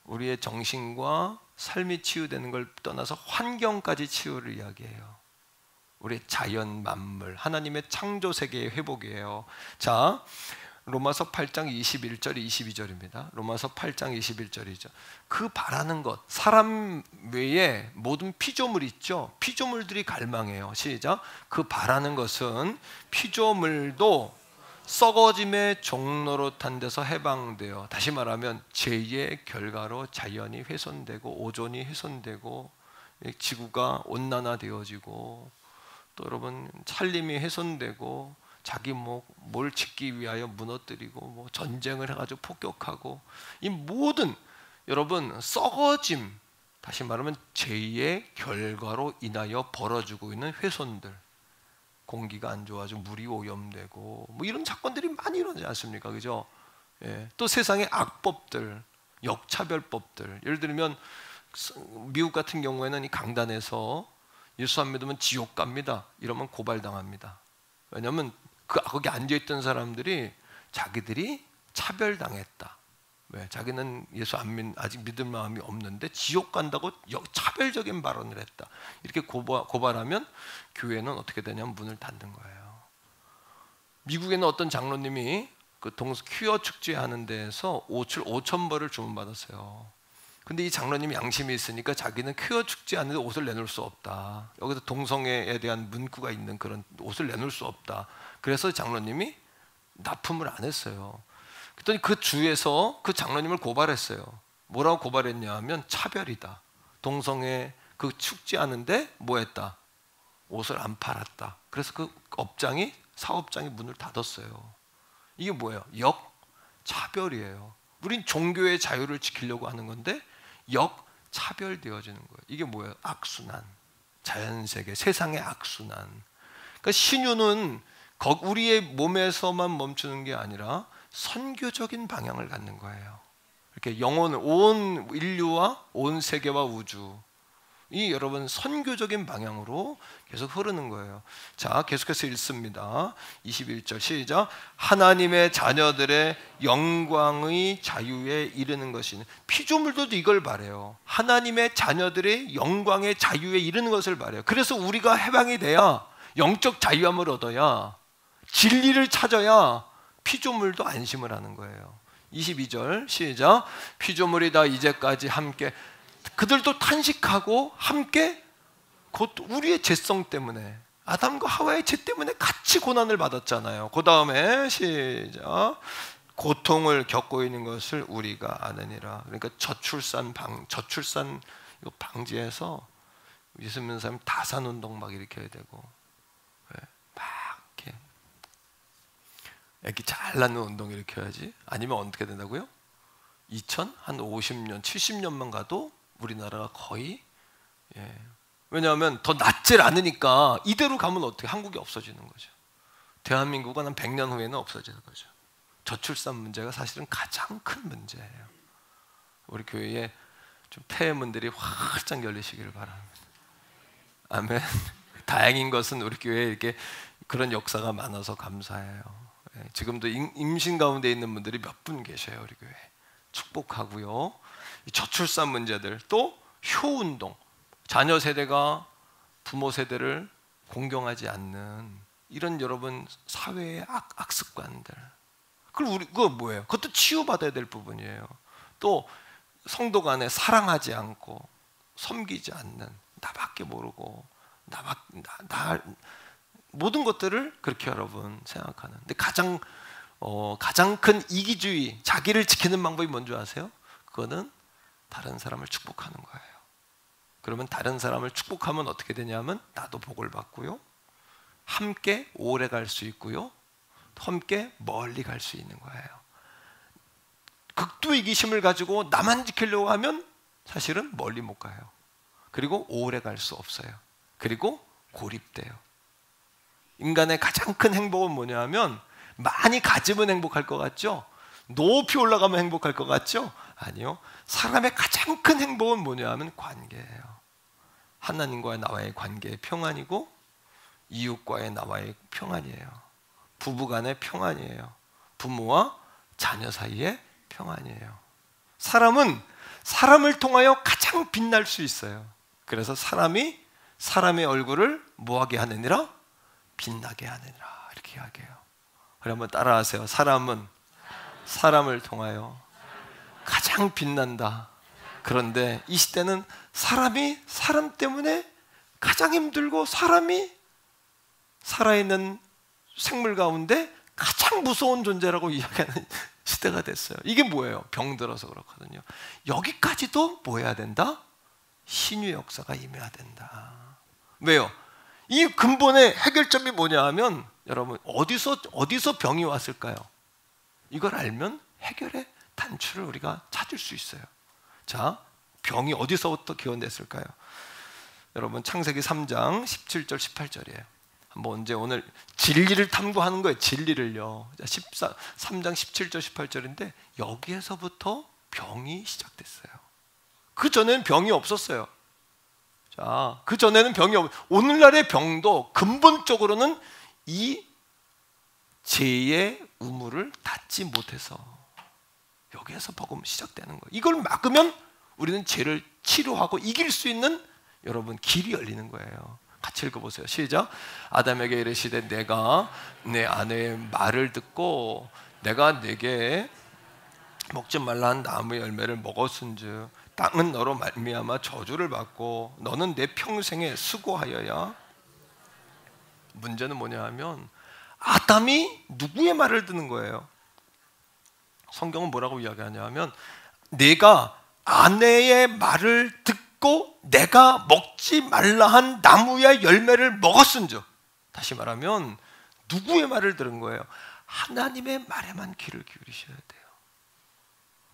우리의 정신과 삶이 치유되는 걸 떠나서 환경까지 치유를 이야기해요. 우리의 자연 만물, 하나님의 창조 세계의 회복이에요. 자, 로마서 8장 21절 22절입니다. 로마서 8장 21절이죠. 그 바라는 것, 사람 외에 모든 피조물 있죠. 피조물들이 갈망해요. 시작. 그 바라는 것은 피조물도 썩어짐의 종로로 탄 데서 해방되어, 다시 말하면 죄의 결과로 자연이 훼손되고 오존이 훼손되고 지구가 온난화되어지고 또 여러분 살림이 훼손되고 자기 뭘 짓기 위하여 무너뜨리고 뭐 전쟁을 해가지고 폭격하고 이 모든 여러분 썩어짐, 다시 말하면 죄의 결과로 인하여 벌어지고 있는 훼손들, 공기가 안 좋아지고 물이 오염되고 뭐 이런 사건들이 많이 일어나지 않습니까? 그죠? 예. 또 세상의 악법들, 역차별법들, 예를 들면 미국 같은 경우에는 이 강단에서 예수 안 믿으면 지옥 갑니다. 이러면 고발당합니다. 왜냐하면 거기 앉아있던 사람들이 자기들이 차별당했다. 왜? 자기는 예수 아직 믿을 마음이 없는데 지옥 간다고 차별적인 발언을 했다. 이렇게 고발하면 교회는 어떻게 되냐면 문을 닫는 거예요. 미국에는 어떤 장로님이 그 퀴어 축제 하는 데에서 옷을 5,000벌을 주문받았어요. 근데 이 장로님이 양심이 있으니까 자기는 퀴어 축제 하는데 옷을 내놓을 수 없다. 여기서 동성애에 대한 문구가 있는 그런 옷을 내놓을 수 없다. 그래서 장로님이 납품을 안 했어요. 그랬더니 그 주에서 그 장로님을 고발했어요. 뭐라고 고발했냐 하면 차별이다. 동성애 그 축제하는데 뭐 했다? 옷을 안 팔았다. 그래서 그 사업장이 문을 닫았어요. 이게 뭐예요? 역차별이에요. 우린 종교의 자유를 지키려고 하는 건데 역차별되어지는 거예요. 이게 뭐예요? 악순환. 자연세계, 세상의 악순환. 그러니까 신유는 우리의 몸에서만 멈추는 게 아니라 선교적인 방향을 갖는 거예요. 이렇게 영혼을, 온 인류와 온 세계와 우주, 이 여러분 선교적인 방향으로 계속 흐르는 거예요. 자, 계속해서 읽습니다. 21절 시작. 하나님의 자녀들의 영광의 자유에 이르는 것이니, 피조물들도 이걸 바래요. 하나님의 자녀들의 영광의 자유에 이르는 것을 바래요. 그래서 우리가 해방이 돼야, 영적 자유함을 얻어야, 진리를 찾아야 피조물도 안심을 하는 거예요. 22절 시작. 피조물이 다 이제까지 함께, 그들도 탄식하고 함께, 곧 우리의 죄성 때문에, 아담과 하와의 죄 때문에 같이 고난을 받았잖아요. 그 다음에 시작. 고통을 겪고 있는 것을 우리가 아느니라. 그러니까 저출산 이거 방지해서 예수 믿는 사람 다산운동 막 일으켜야 되고, 막 이렇게 애기 잘 낳는 운동 일으켜야지. 아니면 어떻게 된다고요? 한 50년, 70년만 가도 우리나라가 거의, 왜냐하면 더 낫질 않으니까 이대로 가면 어떻게 한국이 없어지는 거죠. 대한민국은 한 100년 후에는 없어지는 거죠. 저출산 문제가 사실은 가장 큰 문제예요. 우리 교회에 좀 폐문들이 활짝 열리시기를 바랍니다. 아멘. 다행인 것은 우리 교회에 이렇게 그런 역사가 많아서 감사해요. 지금도 임신 가운데 있는 분들이 몇 분 계셔요. 우리 교회 축복하고요. 저출산 문제들, 또 효운동, 자녀 세대가 부모 세대를 공경하지 않는 이런 여러분 사회의 악습관들, 그거 뭐예요? 그것도 치유받아야 될 부분이에요. 또 성도 간에 사랑하지 않고 섬기지 않는, 나밖에 모르고 나 모든 것들을 그렇게 여러분 생각하는. 근데 가장 큰 이기주의, 자기를 지키는 방법이 뭔지 아세요? 그거는 다른 사람을 축복하는 거예요. 그러면 다른 사람을 축복하면 어떻게 되냐면 나도 복을 받고요, 함께 오래 갈 수 있고요, 함께 멀리 갈 수 있는 거예요. 극도 이기심을 가지고 나만 지키려고 하면 사실은 멀리 못 가요. 그리고 오래 갈 수 없어요. 그리고 고립돼요. 인간의 가장 큰 행복은 뭐냐 하면, 많이 가지면 행복할 것 같죠? 높이 올라가면 행복할 것 같죠? 아니요. 사람의 가장 큰 행복은 뭐냐 하면 관계예요. 하나님과의 나와의 관계의 평안이고, 이웃과의 나와의 평안이에요. 부부간의 평안이에요. 부모와 자녀 사이의 평안이에요. 사람은 사람을 통하여 가장 빛날 수 있어요. 그래서 사람이 사람의 얼굴을 뭐하게 하느니라? 빛나게 하느니라, 이렇게 이야기해요. 그래, 한번 따라하세요. 사람은 사람을 통하여 가장 빛난다. 그런데 이 시대는 사람이 사람 때문에 가장 힘들고, 사람이 살아있는 생물 가운데 가장 무서운 존재라고 이야기하는 시대가 됐어요. 이게 뭐예요? 병들어서 그렇거든요. 여기까지도 뭐 해야 된다? 신유의 역사가 임해야 된다. 왜요? 이 근본의 해결점이 뭐냐 하면, 여러분, 어디서 병이 왔을까요? 이걸 알면 해결의 단추를 우리가 찾을 수 있어요. 자, 병이 어디서부터 기원됐을까요? 여러분, 창세기 3장 17절 18절이에요. 한번 이제 오늘 진리를 탐구하는 거예요. 진리를요. 3장 17절 18절인데 여기에서부터 병이 시작됐어요. 그 전에는 병이 없었어요. 자, 그 전에는 오늘날의 병도 근본적으로는 이 죄의 우물을 닫지 못해서 여기에서 복음 시작되는 거예요. 이걸 막으면 우리는 죄를 치료하고 이길 수 있는, 여러분, 길이 열리는 거예요. 같이 읽어보세요. 시작. 아담에게 이르시되 내가 내 아내의 말을 듣고 내가 내게 먹지 말라 한 나무의 열매를 먹었은즉 땅은 너로 말미암아 저주를 받고 너는 내 평생에 수고하여야. 문제는 뭐냐 하면 아담이 누구의 말을 듣는 거예요? 성경은 뭐라고 이야기하냐 하면, 내가 아내의 말을 듣고 내가 먹지 말라 한 나무의 열매를 먹었은즉, 다시 말하면 누구의 말을 들은 거예요? 하나님의 말에만 귀를 기울이셔야 돼요.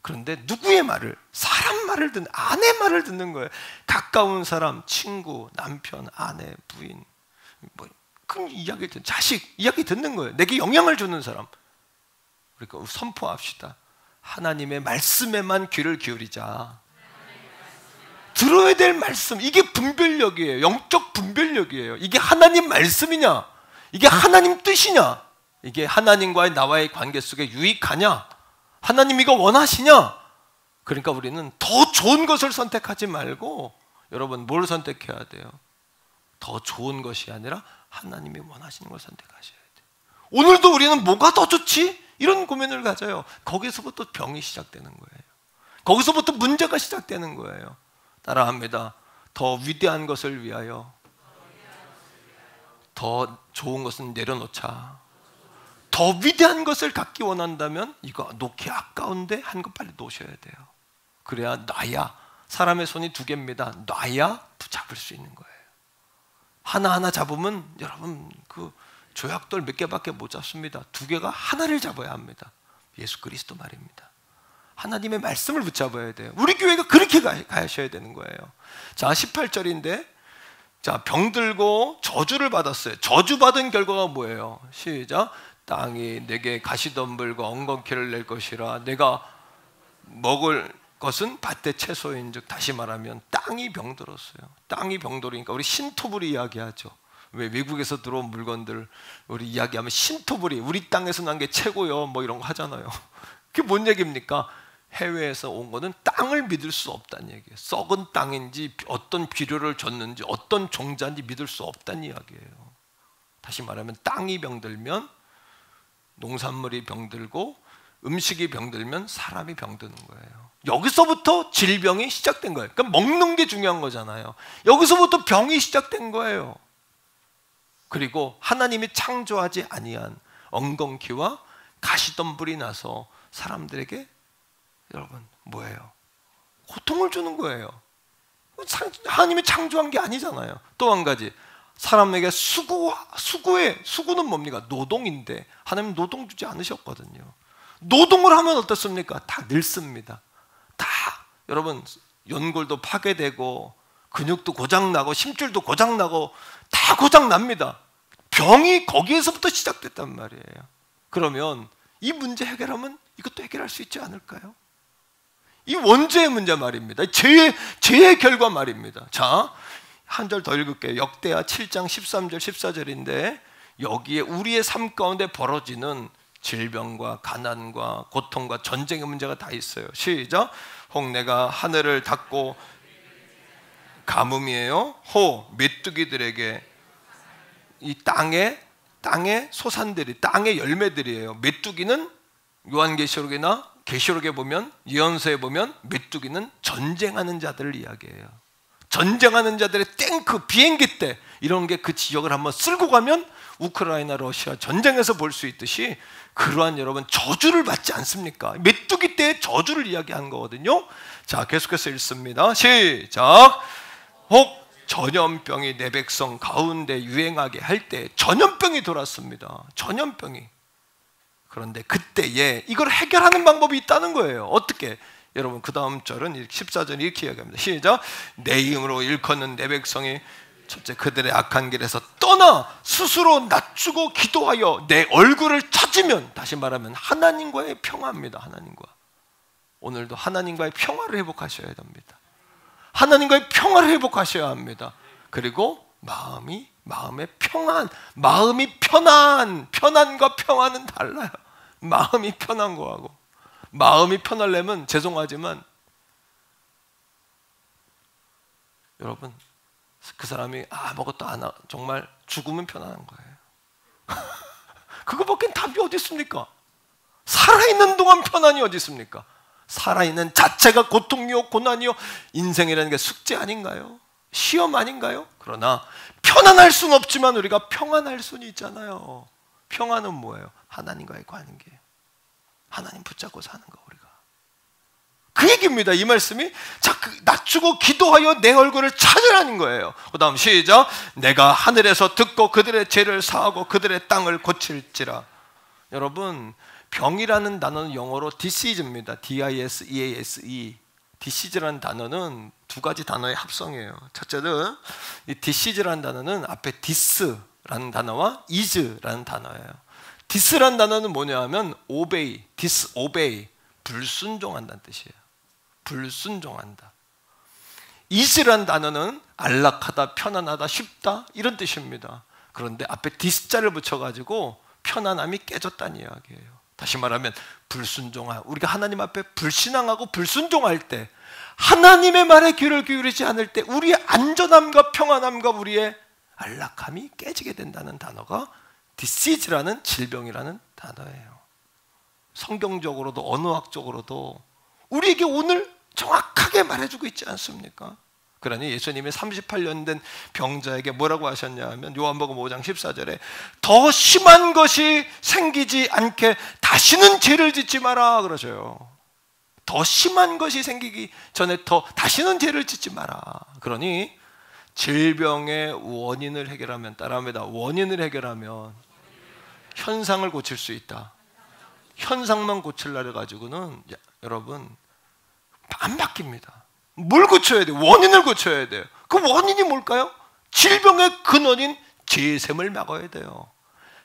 그런데 누구의 말을? 사람 말을 듣는, 아내 말을 듣는 거예요. 가까운 사람, 친구, 남편, 아내, 부인, 큰 이야기 듣는, 자식 이야기 듣는 거예요. 내게 영향을 주는 사람. 그러니까 선포합시다. 하나님의 말씀에만 귀를 기울이자. 들어야 될 말씀, 이게 분별력이에요. 영적 분별력이에요. 이게 하나님 말씀이냐, 이게 하나님 뜻이냐, 이게 하나님과의 나와의 관계 속에 유익하냐, 하나님 이거 원하시냐. 그러니까 우리는 더 좋은 것을 선택하지 말고, 여러분, 뭘 선택해야 돼요? 더 좋은 것이 아니라 하나님이 원하시는 걸 선택하셔야 돼요. 오늘도 우리는 뭐가 더 좋지? 이런 고민을 가져요. 거기서부터 병이 시작되는 거예요. 거기서부터 문제가 시작되는 거예요. 따라합니다. 더 위대한 것을 위하여 더 좋은 것은 내려놓자. 더 위대한 것을 갖기 원한다면 이거 놓기 아까운데 한 거 빨리 놓으셔야 돼요. 그래야 놔야, 사람의 손이 두 개입니다. 놔야 붙잡을 수 있는 거예요. 하나하나 잡으면 여러분 그 조약돌 몇 개밖에 못 잡습니다. 두 개가 하나를 잡아야 합니다. 예수 그리스도 말입니다. 하나님의 말씀을 붙잡아야 돼요. 우리 교회가 그렇게 가셔야 되는 거예요. 자, 18절인데, 자, 병들고 저주를 받았어요. 저주받은 결과가 뭐예요? 시작. 땅이 내게 가시덤불과 엉겅퀴를 낼 것이라. 내가 먹을 것은 밭의 채소인즉, 다시 말하면 땅이 병들었어요. 땅이 병들으니까 우리 신토불이 이야기하죠. 왜 외국에서 들어온 물건들 우리 이야기하면 신토불이 우리 땅에서 난 게 최고요, 뭐 이런 거 하잖아요. 그게 뭔 얘기입니까? 해외에서 온 거는 땅을 믿을 수 없다는 얘기예요. 썩은 땅인지 어떤 비료를 줬는지 어떤 종자인지 믿을 수 없다는 이야기예요. 다시 말하면 땅이 병들면 농산물이 병들고 음식이 병들면 사람이 병드는 거예요. 여기서부터 질병이 시작된 거예요. 그러니까 먹는 게 중요한 거잖아요. 여기서부터 병이 시작된 거예요. 그리고 하나님이 창조하지 아니한 엉겅퀴와 가시덤불이 나서 사람들에게 여러분 뭐예요? 고통을 주는 거예요. 하나님이 창조한 게 아니잖아요. 또 한 가지, 사람에게 수고는 뭡니까? 노동인데 하나님 노동 주지 않으셨거든요. 노동을 하면 어떻습니까? 다 늙습니다. 다 여러분 연골도 파괴되고 근육도 고장나고 심줄도 고장나고 다 고장납니다. 병이 거기에서부터 시작됐단 말이에요. 그러면 이 문제 해결하면 이것도 해결할 수 있지 않을까요? 이 원죄의 문제 말입니다. 죄의 결과 말입니다. 자, 한 절 더 읽을게요. 역대하 7장 13절 14절인데 여기에 우리의 삶 가운데 벌어지는 질병과 가난과 고통과 전쟁의 문제가 다 있어요. 시작. 혹 내가 하늘을 닫고 가뭄이에요. 호 메뚜기들에게 이 땅의 소산들이 땅의 열매들이에요. 메뚜기는 요한계시록이나 계시록에 보면 예언서에 보면 메뚜기는 전쟁하는 자들을 이야기해요. 전쟁하는 자들의 탱크, 비행기 때 이런 게 그 지역을 한번 쓸고 가면 우크라이나, 러시아 전쟁에서 볼 수 있듯이 그러한 여러분 저주를 받지 않습니까? 메뚜기 때의 저주를 이야기하는 거거든요. 자, 계속해서 읽습니다. 시작. 혹 전염병이 내 백성 가운데 유행하게 할 때 전염병이 돌았습니다. 전염병이. 그런데 그때에 이걸 해결하는 방법이 있다는 거예요. 어떻게? 여러분 그 다음 절은 14절 이렇게 이야기합니다. 시작. 내 이름으로 일컫는 내 백성이 첫째 그들의 악한 길에서 떠나 스스로 낮추고 기도하여 내 얼굴을 찾으면, 다시 말하면 하나님과의 평화입니다. 하나님과. 오늘도 하나님과의 평화를 회복하셔야 됩니다. 하나님과의 평화를 회복하셔야 합니다. 그리고 마음의 평안, 마음이 편안과 평안은 달라요. 마음이 편한 거하고, 마음이 편하려면 죄송하지만 여러분 그 사람이 아무것도 안 하고 정말 죽으면 편안한 거예요. 그거밖에 답이 어디 있습니까? 살아있는 동안 편안이 어디 있습니까? 살아있는 자체가 고통이요 고난이요, 인생이라는 게 숙제 아닌가요? 시험 아닌가요? 그러나 편안할 수는 없지만 우리가 평안할 수는 있잖아요. 평안은 뭐예요? 하나님과의 관계, 하나님 붙잡고 사는 거. 우리가 그 얘기입니다. 이 말씀이 낮추고 기도하여 내 얼굴을 찾으라는 거예요. 그 다음 시작. 내가 하늘에서 듣고 그들의 죄를 사하고 그들의 땅을 고칠지라. 여러분 병이라는 단어는 영어로 disease입니다. D-I-S-E-A-S-E. disease라는 단어는 두 가지 단어의 합성이에요. 첫째는 이 disease라는 단어는 앞에 dis라는 단어와 is라는 단어예요. dis라는 단어는 뭐냐 하면 obey, disobey, 불순종한다는 뜻이에요. 불순종한다. is라는 단어는 안락하다, 편안하다, 쉽다 이런 뜻입니다. 그런데 앞에 dis자를 붙여가지고 편안함이 깨졌다는 이야기예요. 다시 말하면 불순종한, 우리가 하나님 앞에 불신앙하고 불순종할 때, 하나님의 말에 귀를 기울이지 않을 때 우리의 안전함과 평안함과 우리의 안락함이 깨지게 된다는 단어가 disease라는 질병이라는 단어예요. 성경적으로도 언어학적으로도 우리에게 오늘 정확하게 말해주고 있지 않습니까? 그러니 예수님이 38년 된 병자에게 뭐라고 하셨냐 하면 요한복음 5장 14절에 더 심한 것이 생기지 않게 다시는 죄를 짓지 마라 그러셔요. 더 심한 것이 생기기 전에 다시는 죄를 짓지 마라. 그러니 질병의 원인을 해결하면, 따라합니다, 원인을 해결하면 현상을 고칠 수 있다. 현상만 고치려고 가지고는 여러분 안 바뀝니다. 뭘 고쳐야 돼요? 원인을 고쳐야 돼요. 그 원인이 뭘까요? 질병의 근원인 죄샘을 막아야 돼요.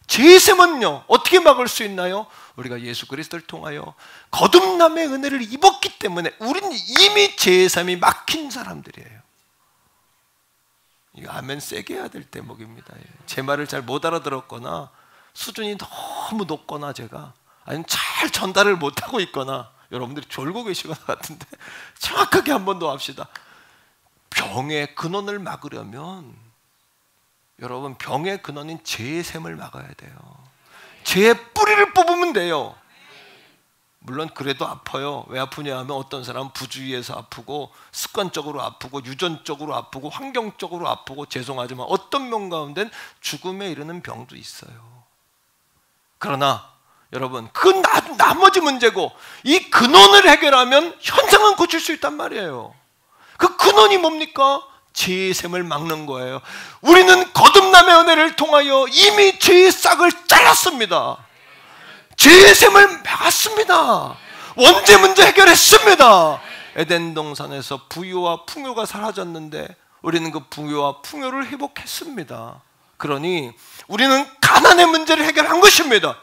죄샘은요 어떻게 막을 수 있나요? 우리가 예수 그리스도를 통하여 거듭남의 은혜를 입었기 때문에 우리는 이미 죄샘이 막힌 사람들이에요. 이거 아멘 세게 해야 될 대목입니다. 제 말을 잘 못 알아들었거나 수준이 너무 높거나 제가 아니면 잘 전달을 못하고 있거나 여러분들이 졸고 계시거나 같은데 정확하게 한 번 더 합시다. 병의 근원을 막으려면 여러분 병의 근원인 죄의 샘을 막아야 돼요. 죄의 뿌리를 뽑으면 돼요. 물론 그래도 아파요. 왜 아프냐 하면 어떤 사람은 부주의해서 아프고 습관적으로 아프고 유전적으로 아프고 환경적으로 아프고 죄송하지만 어떤 명 가운데는 죽음에 이르는 병도 있어요. 그러나 여러분 그건 나머지 문제고 이 근원을 해결하면 현상은 고칠 수 있단 말이에요. 그 근원이 뭡니까? 죄의 샘을 막는 거예요. 우리는 거듭남의 은혜를 통하여 이미 죄의 싹을 잘랐습니다. 죄의 샘을 막았습니다. 원죄 문제 해결했습니다. 에덴 동산에서 부유와 풍요가 사라졌는데 우리는 그 부유와 풍요를 회복했습니다. 그러니 우리는 가난의 문제를 해결한 것입니다.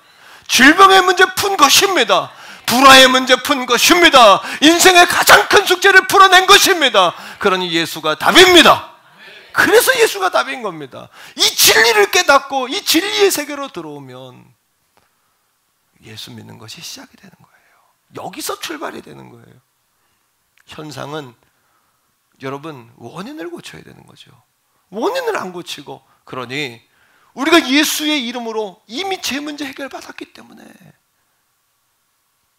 질병의 문제 푼 것입니다. 불화의 문제 푼 것입니다. 인생의 가장 큰 숙제를 풀어낸 것입니다. 그러니 예수가 답입니다. 그래서 예수가 답인 겁니다. 이 진리를 깨닫고 이 진리의 세계로 들어오면 예수 믿는 것이 시작이 되는 거예요. 여기서 출발이 되는 거예요. 현상은 여러분 원인을 고쳐야 되는 거죠. 원인을 안 고치고 그러니 우리가 예수의 이름으로 이미 죄 문제 해결받았기 때문에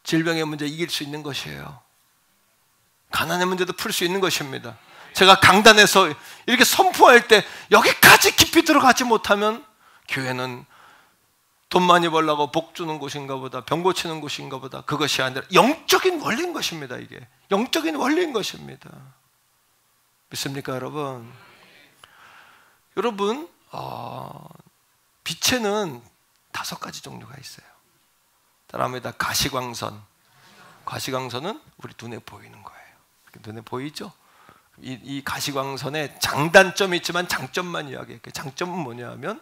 질병의 문제 이길 수 있는 것이에요. 가난의 문제도 풀 수 있는 것입니다. 제가 강단에서 이렇게 선포할 때 여기까지 깊이 들어가지 못하면 교회는 돈 많이 벌려고 복 주는 곳인가 보다, 병 고치는 곳인가 보다, 그것이 아니라 영적인 원리인 것입니다. 이게 영적인 원리인 것입니다. 믿습니까 여러분? 여러분 빛에는 5가지 종류가 있어요. 따라합니다. 가시광선. 가시광선은 우리 눈에 보이는 거예요. 눈에 보이죠? 이 가시광선에 장단점이 있지만 장점만 이야기할게요. 장점은 뭐냐 하면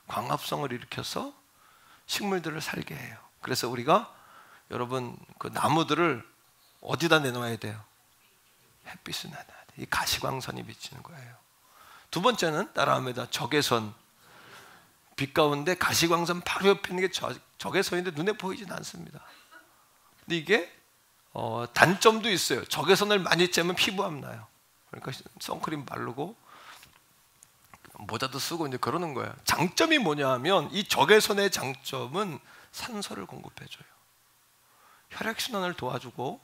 광합성을 일으켜서 식물들을 살게 해요. 그래서 우리가 여러분 그 나무들을 어디다 내놓아야 돼요? 햇빛을 내놔야 돼요. 이 가시광선이 비치는 거예요. 두 번째는 따라합니다. 적외선. 빛 가운데 가시광선 바로 옆에 있는 게 적외선인데 눈에 보이진 않습니다. 근데 이게 단점도 있어요. 적외선을 많이 쬐면 피부암 나요. 그러니까 선크림 바르고 모자도 쓰고 이제 그러는 거예요. 장점이 뭐냐 하면 이 적외선의 장점은 산소를 공급해줘요. 혈액순환을 도와주고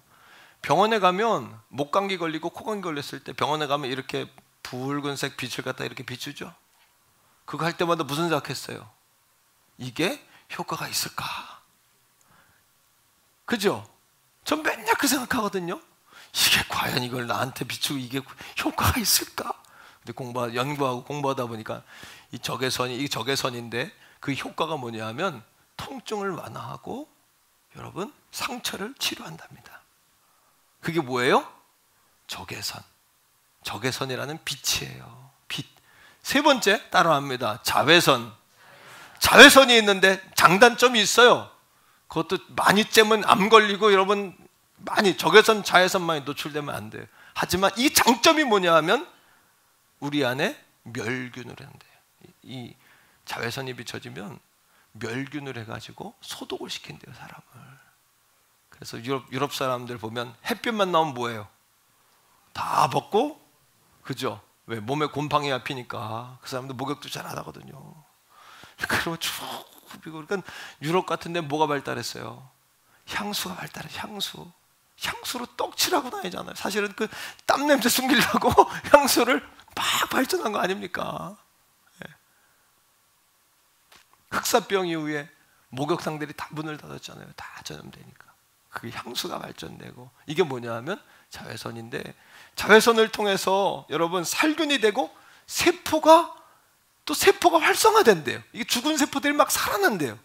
병원에 가면 목감기 걸리고 코감기 걸렸을 때 병원에 가면 이렇게 붉은색 빛을 갖다 이렇게 비추죠. 그거 할 때마다 무슨 생각했어요? 이게 효과가 있을까? 그죠? 전 맨날 그 생각하거든요. 이게 과연 이걸 나한테 비추고 이게 효과가 있을까? 근데 연구하고 공부하다 보니까 이 적외선인데 그 효과가 뭐냐 하면 통증을 완화하고 여러분 상처를 치료한답니다. 그게 뭐예요? 적외선. 적외선이라는 빛이에요. 빛. 세 번째 따라합니다. 자외선. 자외선이 있는데 장단점이 있어요. 그것도 많이 쬐면 암 걸리고 여러분 많이 적외선 자외선만이 노출되면 안 돼요. 하지만 이 장점이 뭐냐 하면 우리 안에 멸균을 한대요. 이 자외선이 비춰지면 멸균을 해가지고 소독을 시킨대요 사람을. 그래서 유럽 사람들 보면 햇볕만 나오면 뭐예요? 다 벗고 그죠? 왜? 몸에 곰팡이 잡히니까 그 사람들 목욕도 잘 안 하거든요. 그리고 쭉 그러니까 유럽 같은 데 뭐가 발달했어요? 향수가 발달해. 향수로 떡칠하고 다니잖아요. 사실은 그 땀 냄새 숨기려고 향수를 막 발전한 거 아닙니까? 네. 흑사병 이후에 목욕탕들이 다 문을 닫았잖아요. 다 전염되니까. 그게 향수가 발전되고 이게 뭐냐 하면 자외선인데 자외선을 통해서 여러분 살균이 되고 세포가 활성화된대요. 이게 죽은 세포들이 막 살아난대요.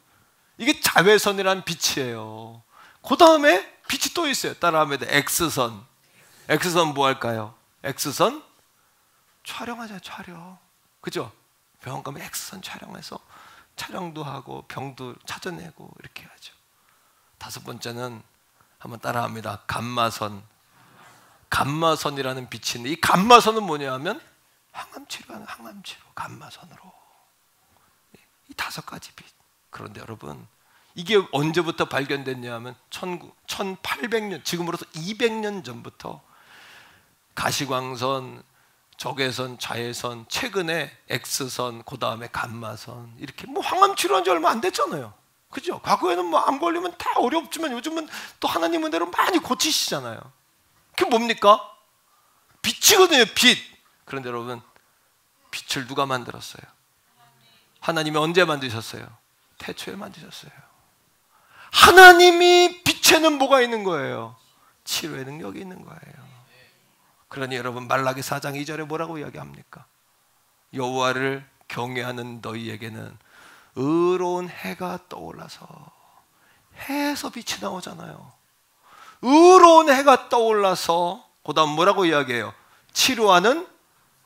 이게 자외선이란 빛이에요. 그 다음에 빛이 또 있어요. 따라하면 X선. X선 뭐 할까요? X선 촬영하자. 촬영. 그죠? 병원 가면 X선 촬영해서 촬영도 하고 병도 찾아내고 이렇게 하죠. 5번째는 한번 따라합니다. 감마선. 감마선이라는 빛이 있는데 이 감마선은 뭐냐 하면 항암치료하는 항암치료 감마선으로. 이 5가지 빛. 그런데 여러분 이게 언제부터 발견됐냐 하면 1800년 지금으로서 200년 전부터 가시광선, 적외선, 자외선, 최근에 X선, 그 다음에 감마선 이렇게 뭐 항암치료한 지 얼마 안 됐잖아요. 그죠? 과거에는 뭐 암 걸리면 다 어렵지만 요즘은 또 하나님 은혜로 많이 고치시잖아요. 그게 뭡니까? 빛이거든요, 빛. 그런데 여러분, 빛을 누가 만들었어요? 하나님이 언제 만드셨어요? 태초에 만드셨어요. 하나님이 빛에는 뭐가 있는 거예요? 치료의 능력이 있는 거예요. 그러니 여러분, 말라기 4장 2절에 뭐라고 이야기합니까? 여호와를 경외하는 너희에게는 의로운 해가 떠올라서, 해에서 빛이 나오잖아요. 의로운 해가 떠올라서 그 다음 뭐라고 이야기해요? 치료하는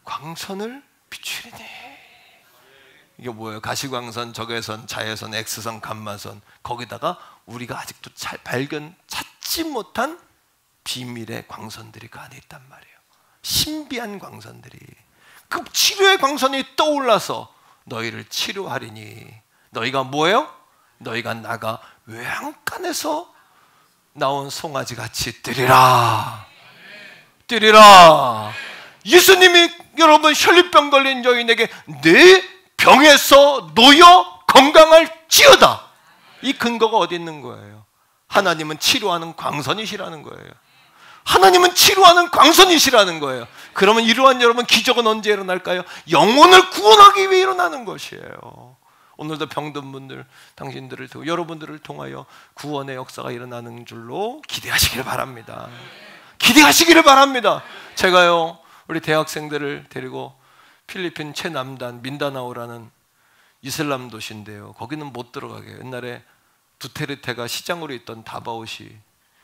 광선을 비추리니. 이게 뭐예요? 가시광선, 적외선, 자외선, X선, 감마선, 거기다가 우리가 아직도 잘 찾지 못한 비밀의 광선들이 그 안에 있단 말이에요. 신비한 광선들이. 그 치료의 광선이 떠올라서 너희를 치료하리니. 너희가 뭐예요? 너희가 나가 외양간에서 나온 송아지 같이 뛰리라. 뛰리라. 예수님이 여러분 혈류병 걸린 여인에게 내 병에서 놓여 건강할지어다. 이 근거가 어디 있는 거예요? 하나님은 치료하는 광선이시라는 거예요. 하나님은 치료하는 광선이시라는 거예요. 그러면 이러한 여러분 기적은 언제 일어날까요? 영혼을 구원하기 위해 일어나는 것이에요. 오늘도 병든 분들, 당신들을 통해, 여러분들을 통하여 구원의 역사가 일어나는 줄로 기대하시기를 바랍니다. 기대하시기를 바랍니다. 제가요, 우리 대학생들을 데리고 필리핀 최남단 민다나오라는 이슬람 도시인데요, 거기는 못 들어가게. 옛날에 두테르테가 시장으로 있던 다바오시,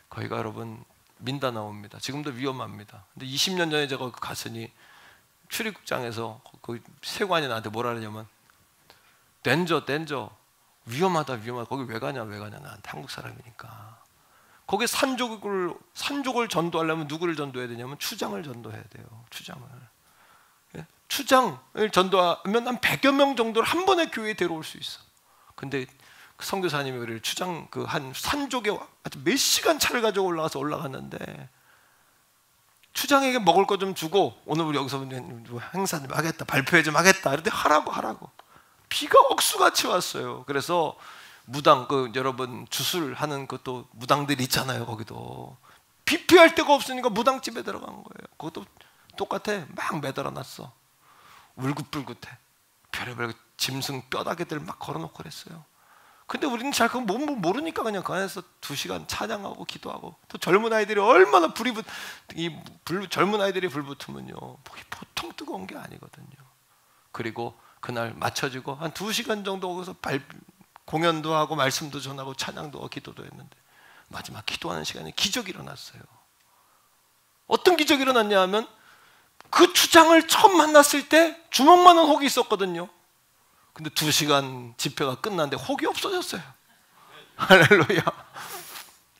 거기가 여러분 민다나오입니다. 지금도 위험합니다. 근데 20년 전에 제가 갔으니 출입국장에서 그 세관이 나한테 뭐라 하냐면 댄저 위험하다. 거기 왜 가냐 나한테. 한국 사람이니까. 거기 산족을 전도하려면 누구를 전도해야 되냐면 추장을 전도해야 돼요. 추장을 전도하면 한 100여 명 정도를 한 번에 교회에 데려올 수 있어. 근데 그 선교사님이 우리를 추장 그 한 산족에 아주 몇 시간 차를 가지고 올라갔는데, 추장에게 먹을 거 좀 주고 오늘 우리 여기서 행사 좀 하겠다, 발표회 좀 하겠다. 이런데 하라고. 비가 억수같이 왔어요. 그래서 무당, 그 여러분 주술하는 것도 무당들이 있잖아요. 거기도 비 피할 데가 없으니까 무당집에 들어간 거예요. 그것도 똑같아. 막 매달아놨어. 울긋불긋해. 별의별 짐승 뼈다귀들 막 걸어놓고 그랬어요. 근데 우리는 잘 그거 모르니까 그냥 그 안에서 2시간 찬양하고 기도하고. 또 젊은 아이들이 얼마나 젊은 아이들이 불 붙으면요, 보통 뜨거운 게 아니거든요. 그리고 그날 맞춰지고 한 2시간 정도 거기서 공연도 하고 말씀도 전하고 찬양도 하고 기도도 했는데, 마지막 기도하는 시간에 기적이 일어났어요. 어떤 기적이 일어났냐 하면, 그 추장을 처음 만났을 때 주먹만한 혹이 있었거든요. 근데 2시간 집회가 끝났는데 혹이 없어졌어요. 할렐루야.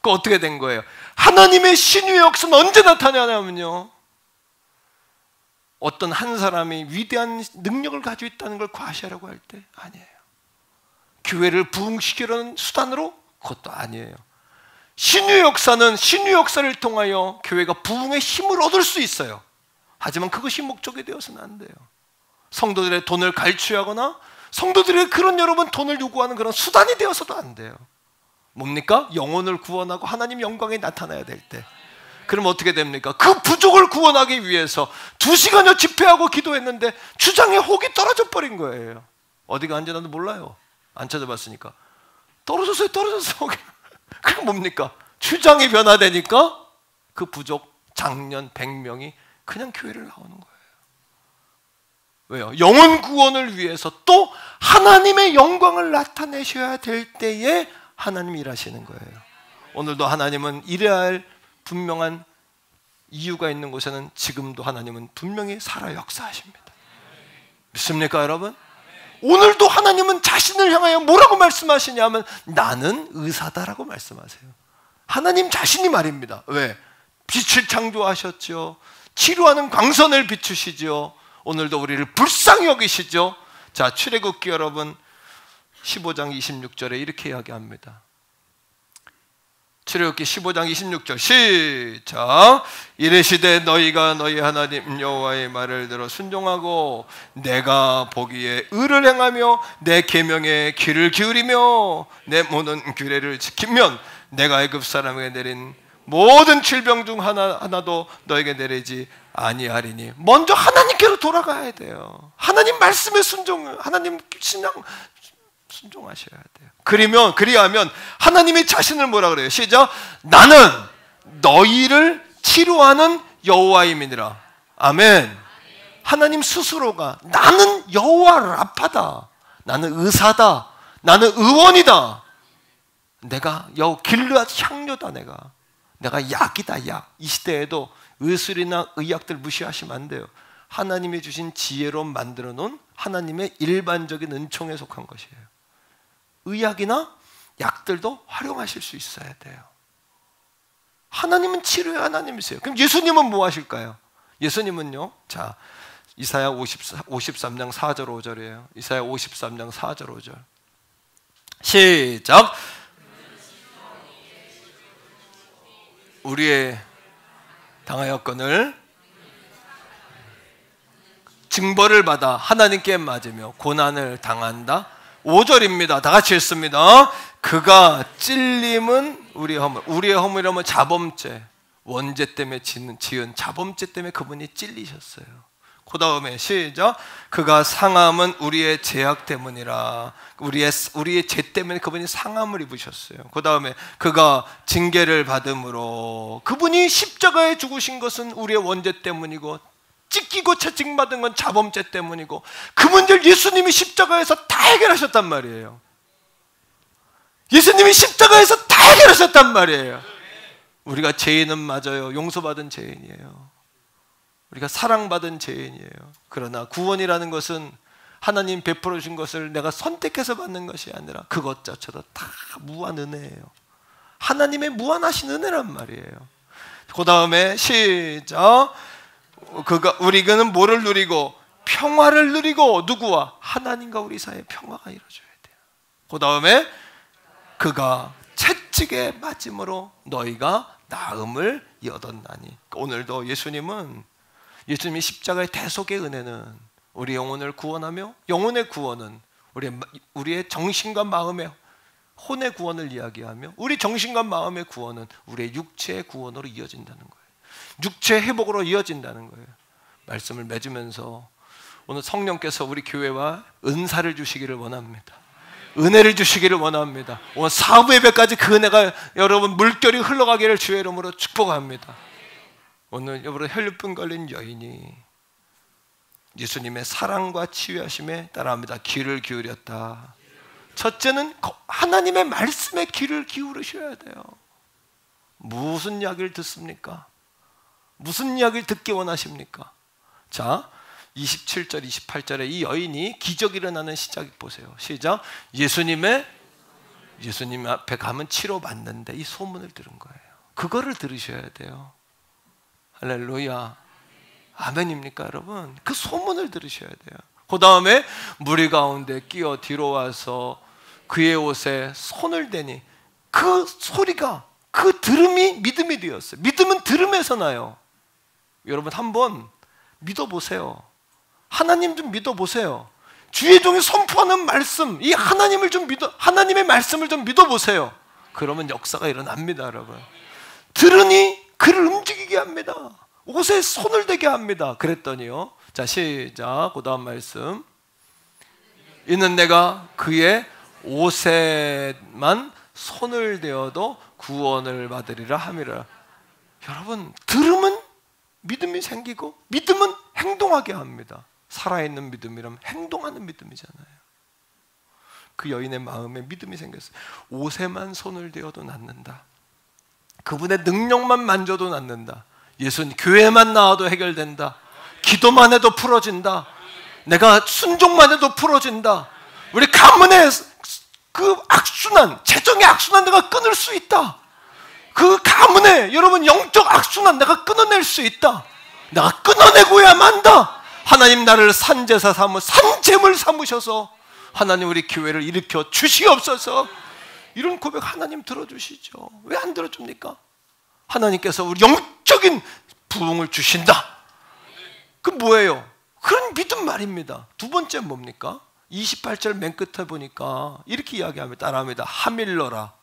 그 어떻게 된 거예요? 하나님의 신유의 역사는 언제 나타나냐면요, 어떤 한 사람이 위대한 능력을 가지고 있다는 걸 과시하려고 할 때 아니에요. 교회를 부흥시키려는 수단으로? 그것도 아니에요. 신유의 역사는 신유의 역사를 통하여 교회가 부흥의 힘을 얻을 수 있어요. 하지만 그것이 목적이 되어서는 안 돼요. 성도들의 돈을 갈취하거나 성도들의 그런 여러분 돈을 요구하는 그런 수단이 되어서도 안 돼요. 뭡니까? 영혼을 구원하고 하나님 영광이 나타나야 될 때. 그럼 어떻게 됩니까? 그 부족을 구원하기 위해서 2시간여 집회하고 기도했는데 추장의 혹이 떨어져 버린 거예요. 어디가 안전한지 몰라요. 안 찾아봤으니까. 떨어졌어요. 그게 뭡니까? 추장이 변화되니까 그 부족 장년 100명이 그냥 교회를 나오는 거예요. 왜요? 영혼 구원을 위해서 또 하나님의 영광을 나타내셔야 될 때에 하나님이 일하시는 거예요. 오늘도 하나님은 일해야 할 분명한 이유가 있는 곳에는 지금도 하나님은 분명히 살아 역사하십니다. 믿습니까, 여러분? 오늘도 하나님은 자신을 향하여 뭐라고 말씀하시냐면 나는 의사다라고 말씀하세요. 하나님 자신이 말입니다. 왜? 빛을 창조하셨죠. 치료하는 광선을 비추시죠. 오늘도 우리를 불쌍히 여기시죠. 자, 출애굽기 여러분 15장 26절에 이렇게 이야기합니다. 출애굽기 15장 26절 시작. 이르시되 너희가 너희 하나님 여호와의 말을 들어 순종하고 내가 보기에 의를 행하며 내 계명에 귀를 기울이며 내 모든 규례를 지키면 내가 애굽 사람에게 내린 모든 질병 중 하나도 너에게 내리지 아니하리니. 먼저 하나님께로 돌아가야 돼요. 하나님 말씀에 하나님 신앙 순종하셔야 돼요. 그리하면 하나님이 자신을 뭐라 그래요? 시작. 나는 너희를 치료하는 여호와임이니라. 아멘. 하나님 스스로가 나는 여호와 라파다. 나는 의사다. 나는 의원이다. 내가 길르앗 향료다. 내가 약이다. 약. 이 시대에도 의술이나 의학들 무시하시면 안 돼요. 하나님이 주신 지혜로 만들어 놓은 하나님의 일반적인 은총에 속한 것이에요. 의학이나 약들도 활용하실 수 있어야 돼요. 하나님은 치료의 하나님이세요. 그럼 예수님은 뭐 하실까요? 예수님은요, 자, 이사야 53장 4절 5절이에요. 이사야 53장 4절 5절 시작. 우리의 당하였건을 징벌을 받아 하나님께 맞으며 고난을 당한다. 5절입니다. 다 같이 읽습니다. 그가 찔림은 우리의 허물. 우리의 허물이라면 자범죄, 원죄 때문에 지은 자범죄 때문에 그분이 찔리셨어요. 그 다음에 시작. 그가 상함은 우리의 죄악 때문이라. 우리의 죄 때문에 그분이 상함을 입으셨어요. 그 다음에 그가 징계를 받음으로. 그분이 십자가에 죽으신 것은 우리의 원죄 때문이고 찢기고 채찍받은 건 자범죄 때문이고 그 문제를 예수님이 십자가에서 다 해결하셨단 말이에요. 예수님이 십자가에서 다 해결하셨단 말이에요. 우리가 죄인은 맞아요. 용서받은 죄인이에요. 우리가 사랑받은 죄인이에요. 그러나 구원이라는 것은 하나님 베풀어 주신 것을 내가 선택해서 받는 것이 아니라 그것 자체도 다 무한 은혜예요. 하나님의 무한하신 은혜란 말이에요. 그 다음에 시작. 우리는 뭐를 누리고 평화를 누리고 누구와? 하나님과 우리 사이에 평화가 이루어져야 돼요. 그 다음에 그가 채찍에 맞음으로 너희가 나음을 얻었나니. 오늘도 예수님이 십자가의 대속의 은혜는 우리 영혼을 구원하며 영혼의 구원은 우리의 정신과 마음의 혼의 구원을 이야기하며 우리 정신과 마음의 구원은 우리의 육체의 구원으로 이어진다는 거예요. 육체의 회복으로 이어진다는 거예요. 말씀을 맺으면서 오늘 성령께서 우리 교회와 은사를 주시기를 원합니다. 은혜를 주시기를 원합니다. 오늘 사부 예배까지 그 은혜가 여러분 물결이 흘러가기를 주의 이름으로 축복합니다. 오늘 여러분 혈류증 걸린 여인이 예수님의 사랑과 치유하심에 따라합니다. 귀를 기울였다. 첫째는 하나님의 말씀에 귀를 기울이셔야 돼요. 무슨 이야기를 듣습니까? 무슨 이야기를 듣기 원하십니까? 자, 27절 28절에 이 여인이 기적이 일어나는 시작 보세요. 시작. 예수님 앞에 가면 치료받는데 이 소문을 들은 거예요. 그거를 들으셔야 돼요. 할렐루야. 아멘입니까 여러분? 그 소문을 들으셔야 돼요. 그 다음에 무리 가운데 끼어 뒤로 와서 그의 옷에 손을 대니 그 소리가 그 들음이 믿음이 되었어요. 믿음은 들음에서 나요. 여러분 한번 믿어보세요. 하나님 좀 믿어보세요. 주의 종이 선포하는 말씀, 이 하나님의 말씀을 좀 믿어보세요. 그러면 역사가 일어납니다, 여러분. 들으니 그를 움직이게 합니다. 옷에 손을 대게 합니다. 그랬더니요. 자, 시작. 그 다음 말씀. 이는 내가 그의 옷에만 손을 대어도 구원을 받으리라 함이라. 여러분, 들으면 믿음이 생기고 믿음은 행동하게 합니다. 살아있는 믿음이라면 행동하는 믿음이잖아요. 그 여인의 마음에 믿음이 생겼어요. 옷에만 손을 대어도 낫는다. 그분의 능력만 만져도 낫는다. 예수님 교회만 나와도 해결된다. 기도만 해도 풀어진다. 내가 순종만 해도 풀어진다. 우리 가문의 그 악순환, 재정의 악순환 내가 끊을 수 있다. 그 가문의 여러분 영적 악순환 내가 끊어낼 수 있다. 내가 끊어내고야만 한다. 하나님 나를 산제사 산재물 삼으셔서 하나님 우리 교회를 일으켜 주시옵소서. 이런 고백 하나님 들어주시죠. 왜 안 들어줍니까? 하나님께서 우리 영적인 부흥을 주신다. 그 뭐예요? 그런 믿음 말입니다. 두 번째 뭡니까? 28절 맨 끝에 보니까 이렇게 이야기합니다. 따라합니다. 하밀러라.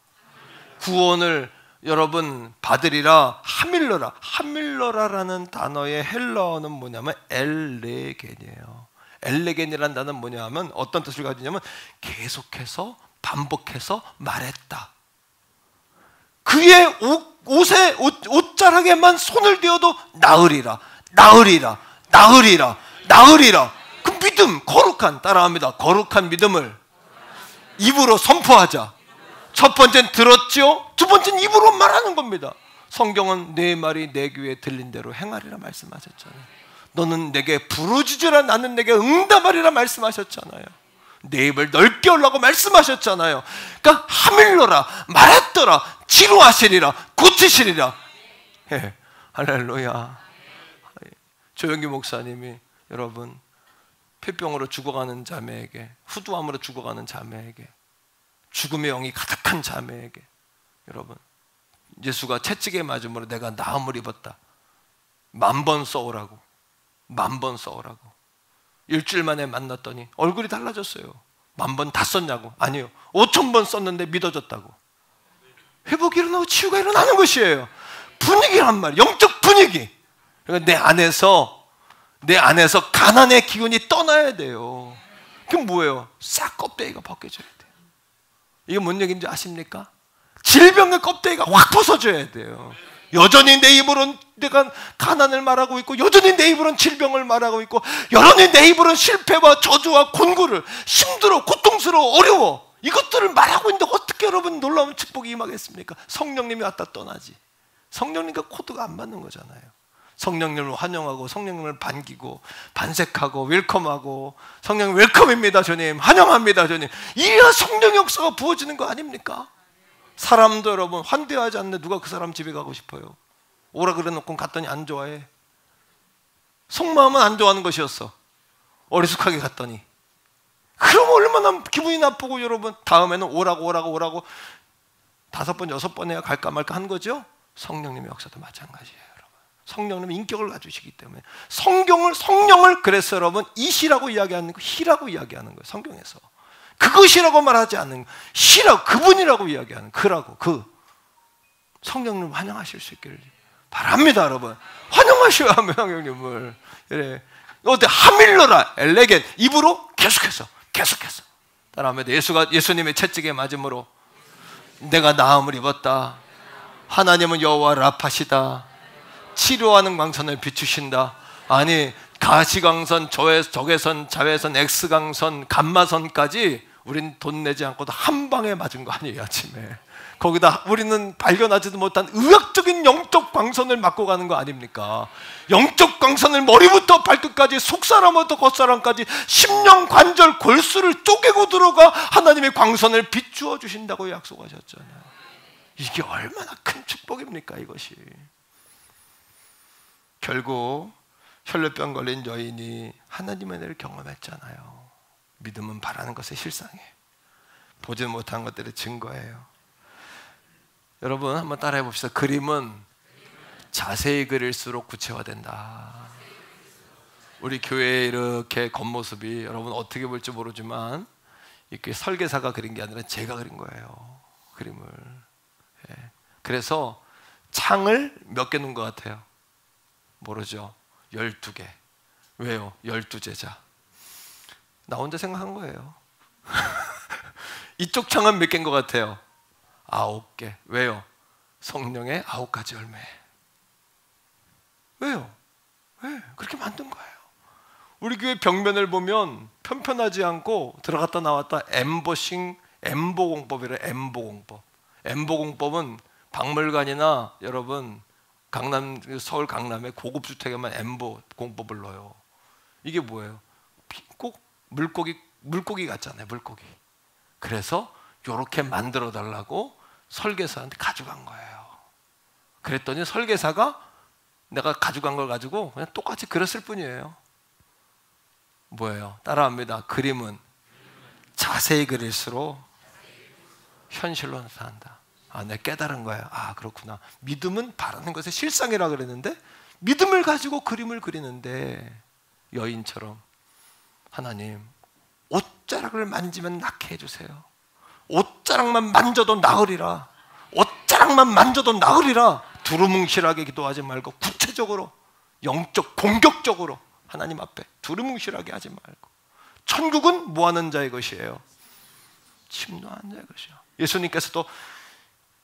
구원을 여러분 받으리라. 하밀러라. 하밀러라라는 단어의 헬라어는 뭐냐면 엘레겐이에요. 엘레겐이라는 단어는 뭐냐면 어떤 뜻을 가지냐면 계속해서 반복해서 말했다. 그의 옷자락에만 손을 대어도 나으리라. 나으리라. 나으리라. 나으리라. 그 믿음, 거룩한, 따라합니다. 거룩한 믿음을 입으로 선포하자. 첫 번째는 들었죠. 두 번째는 입으로 말하는 겁니다. 성경은 내 말이 내 귀에 들린 대로 행하리라 말씀하셨잖아요. 너는 내게 부르짖으라 나는 내게 응답하리라 말씀하셨잖아요. 내 입을 넓게 열라고 말씀하셨잖아요. 그러니까 하밀러라, 말했더라, 치료하시리라, 고치시리라. 예, 할렐루야. 조영기 목사님이 여러분 폐병으로 죽어가는 자매에게, 후두암으로 죽어가는 자매에게, 죽음의 영이 가득한 자매에게 여러분 예수가 채찍에 맞음으로 내가 나음을 입었다. 10,000번 써오라고, 10,000번 써오라고. 일주일 만에 만났더니 얼굴이 달라졌어요. 10,000번 다 썼냐고? 아니요, 5,000번 썼는데 믿어졌다고. 회복이 일어나고 치유가 일어나는 것이에요. 분위기란 말이에요. 영적 분위기. 그러니까 내 안에서 가난의 기운이 떠나야 돼요. 그게 뭐예요? 싹 껍데기가 벗겨져야 돼요. 이게 뭔 얘기인지 아십니까? 질병의 껍데기가 확 벗어져야 돼요. 여전히 내 입으로는 내가 가난을 말하고 있고, 여전히 내 입으로는 질병을 말하고 있고, 여전히 내 입으로는 실패와 저주와 곤고를, 힘들어, 고통스러워, 어려워, 이것들을 말하고 있는데 어떻게 여러분 놀라운 축복이 임하겠습니까? 성령님이 왔다 떠나지. 성령님과 코드가 안 맞는 거잖아요. 성령님을 환영하고, 성령님을 반기고, 반색하고, 웰컴하고, 성령 웰컴입니다 주님, 환영합니다 주님, 이래야 성령의 역사가 부어지는 거 아닙니까? 사람도 여러분 환대하지 않는데 누가 그 사람 집에 가고 싶어요? 오라 그래 놓고 갔더니 안 좋아해. 속마음은 안 좋아하는 것이었어. 어리숙하게 갔더니. 그럼 얼마나 기분이 나쁘고 여러분, 다음에는 오라고 5번 6번 해야 갈까 말까 한 거죠. 성령님의 역사도 마찬가지예요. 성령님의 인격을 가지시기 때문에 성령을 그래서 여러분 이시라고 이야기하는 거, 희라고 이야기하는 거예요. 성경에서 그것이라고 말하지 않는, 희라고, 그분이라고 이야기하는, 그라고, 성령님 환영하실 수 있기를 바랍니다. 여러분 환영하셔야 합니다. 성령님을. 그래. 어때? 하밀러라, 엘레겐. 입으로 계속해서 따라합니다. 예수님의 채찍에 맞음으로 내가 나음을 입었다. 하나님은 여호와 라파시다. 치료하는 광선을 비추신다. 아니, 가시광선, 적외선, 자외선, X광선, 감마선까지 우린 돈 내지 않고도 한 방에 맞은 거 아니에요. 아침에 거기다 우리는 발견하지도 못한 의학적인 영적 광선을 맞고 가는 거 아닙니까? 영적 광선을 머리부터 발끝까지, 속사람부터 겉사람까지 심령, 관절, 골수를 쪼개고 들어가 하나님의 광선을 비추어 주신다고 약속하셨잖아요. 이게 얼마나 큰 축복입니까 이것이. 결국 혈루병 걸린 여인이 하나님의 은혜를 경험했잖아요. 믿음은 바라는 것의 실상이에요. 보지 못한 것들의 증거예요. 여러분 한번 따라해 봅시다. 그림은 자세히 그릴수록 구체화된다. 우리 교회의 이렇게 겉모습이 여러분 어떻게 볼지 모르지만 이렇게 설계사가 그린 게 아니라 제가 그린 거예요. 그림을. 그래서 창을 몇 개 놓은 것 같아요? 모르죠. 12개. 왜요? 12제자. 나 혼자 생각한 거예요. 이쪽 창은 몇 개인 것 같아요? 9개. 왜요? 성령의 9가지 열매. 왜요? 왜? 그렇게 만든 거예요. 우리 교회 벽면을 보면 편편하지 않고 들어갔다 나왔다 엠보싱, 엠보공법이래. 엠보공법. 엠보공법은 박물관이나 여러분 서울 강남에 고급 주택에만 엠보 공법을 넣어요. 이게 뭐예요? 꼭 물고기 같잖아요. 물고기. 그래서 이렇게 만들어 달라고 설계사한테 가져간 거예요. 그랬더니 설계사가 내가 가져간 걸 가지고 그냥 똑같이 그렸을 뿐이에요. 뭐예요? 따라합니다. 그림은 자세히 그릴수록 현실로 나타난다. 내가 깨달은 거야. 그렇구나. 믿음은 바라는 것의 실상이라 그랬는데 믿음을 가지고 그림을 그리는데 여인처럼 하나님 옷자락을 만지면 낫게 해주세요. 옷자락만 만져도 나으리라. 옷자락만 만져도 나으리라. 두루뭉실하게 기도하지 말고 구체적으로 영적 공격적으로 하나님 앞에 두루뭉실하게 하지 말고. 천국은 뭐하는 자의 것이에요? 침노하는 자의 것이요. 예수님께서도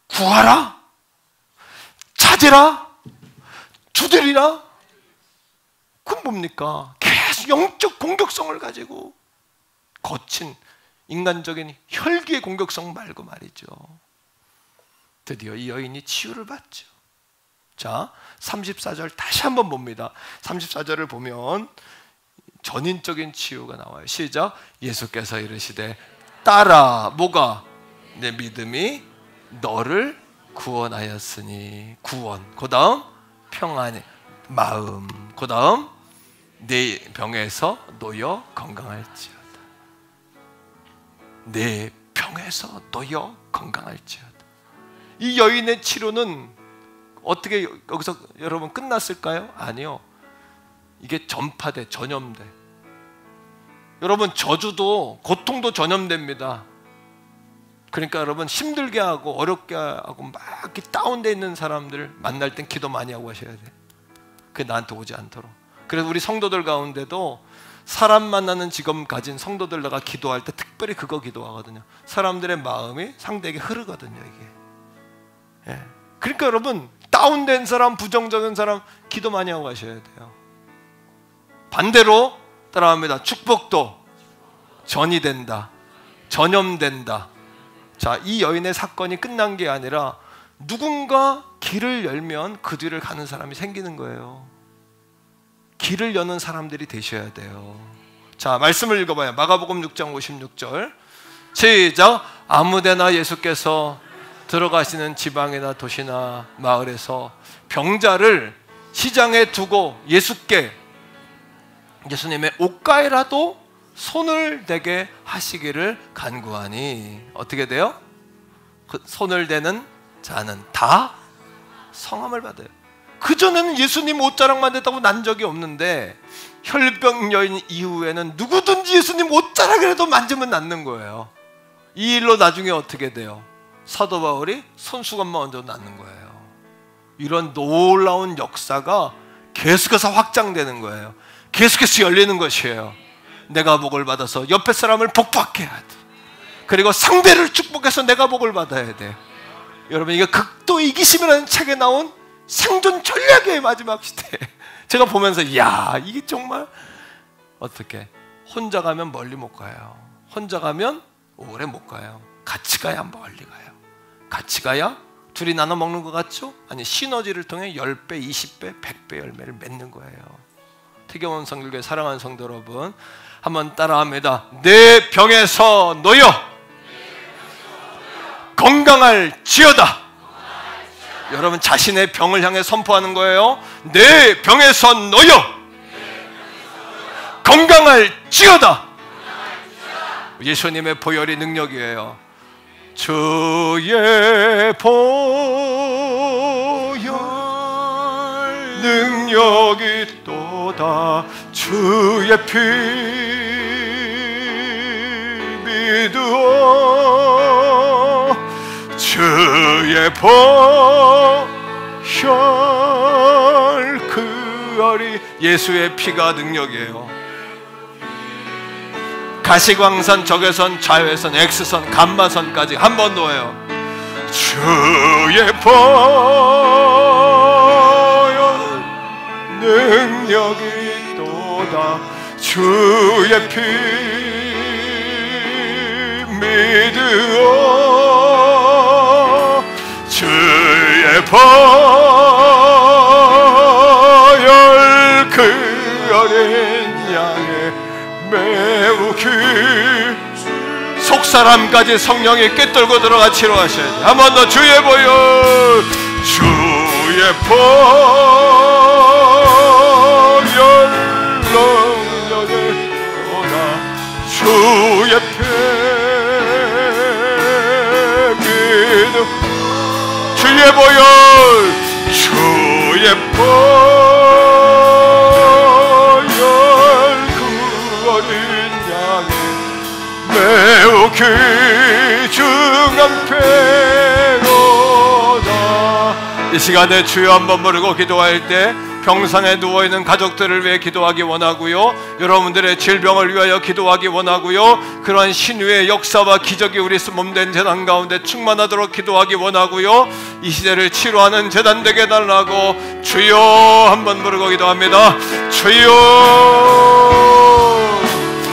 구하라, 찾으라, 두드리라. 그건 뭡니까? 계속 영적 공격성을 가지고 거친 인간적인 혈기의 공격성 말고 말이죠. 드디어 이 여인이 치유를 받죠. 자, 34절 다시 한번 봅니다. 34절을 보면 전인적인 치유가 나와요. 시작. 예수께서 이르시되 딸아, 뭐가? 내 믿음이 너를 구원하였으니. 구원. 그 다음 평안의 마음. 그 다음 내 병에서 놓여 건강할지어다. 내 병에서 놓여 건강할지어다. 이 여인의 치료는 어떻게 여기서 여러분 끝났을까요? 아니요. 이게 전파돼, 전염돼. 여러분 저주도 고통도 전염됩니다. 그러니까 여러분 힘들게 하고 어렵게 하고 막 이렇게 다운돼 있는 사람들 만날 땐 기도 많이 하고 하셔야 돼. 그게 나한테 오지 않도록. 그래서 우리 성도들 가운데도 사람 만나는 직업 가진 성도들다가 기도할 때 특별히 그거 기도하거든요. 사람들의 마음이 상대에게 흐르거든요, 이게. 예. 그러니까 여러분 다운된 사람, 부정적인 사람 기도 많이 하고 가셔야 돼요. 반대로 따라합니다. 축복도 전이 된다, 전염된다. 자, 이 여인의 사건이 끝난 게 아니라 누군가 길을 열면 그 뒤를 가는 사람이 생기는 거예요. 길을 여는 사람들이 되셔야 돼요. 자, 말씀을 읽어봐요. 마가복음 6장 56절 시작. 아무데나 예수께서 들어가시는 지방이나 도시나 마을에서 병자를 시장에 두고 예수님의 옷가에라도 손을 대게 하시기를 간구하니 어떻게 돼요? 그 손을 대는 자는 다 성함을 받아요. 그전에는 예수님 옷자락만 됐다고 난 적이 없는데 혈병 여인 이후에는 누구든지 예수님 옷자락이라도 만지면 낫는 거예요. 이 일로 나중에 어떻게 돼요? 사도 바울이 손수건만 얹어 낫는 거예요. 이런 놀라운 역사가 계속해서 확장되는 거예요. 계속해서 열리는 것이에요. 내가 복을 받아서 옆에 사람을 복받게 해야 돼. 그리고 상대를 축복해서 내가 복을 받아야 돼. 여러분, 이게 극도 이기심이라는 책에 나온 생존 전략의 마지막 시대. 제가 보면서 이야, 이게 정말 어떻게 혼자 가면 멀리 못 가요. 혼자 가면 오래 못 가요. 같이 가야 멀리 가요. 같이 가야 둘이 나눠 먹는 것 같죠? 아니, 시너지를 통해 10배, 20배, 100배 열매를 맺는 거예요. 태경원 성교회 사랑하는 성도 여러분, 한번 따라합니다. 내 병에서 놓여 건강할지어다. 여러분 자신의 병을 향해 선포하는 거예요. 내 병에서 놓여 건강할지어다. 예수님의 보혈이 능력이에요. 주의 보혈 능력이 또다. 주의 피 믿으오. 주의 보혈 그 어리. 예수의 피가 능력이에요. 가시광선, 적외선, 자외선, X선, 감마선까지 한 번 더 해요. 주의 보혈 능력이 또다. 주의 피 믿으오. 주의 보혈 그 어린 양의 매우 속사람까지 성령이 꿰뚫고 들어가 치료하셔야 돼. 한 번 더. 주의 보혈, 주의 보혈 능력을 떠나. 주의 피 시간에 주여 한번 부르고 기도할 때 병상에 누워있는 가족들을 위해 기도하기 원하고요, 여러분들의 질병을 위하여 기도하기 원하고요, 그러한 신유의 역사와 기적이 우리 몸된 재단 가운데 충만하도록 기도하기 원하고요, 이 시대를 치료하는 재단 되게 달라고 주여 한번 부르고 기도합니다. 주여.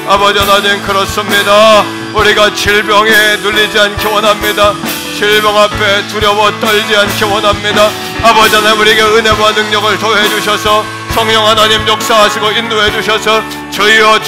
아버지 하나님, 그렇습니다. 우리가 질병에 눌리지 않기 원합니다. 질병 앞에 두려워 떨지 않기 원합니다. 아버지 하나님, 우리에게 은혜와 능력을 더해 주셔서 성령 하나님 역사하시고 인도해 주셔서 저희여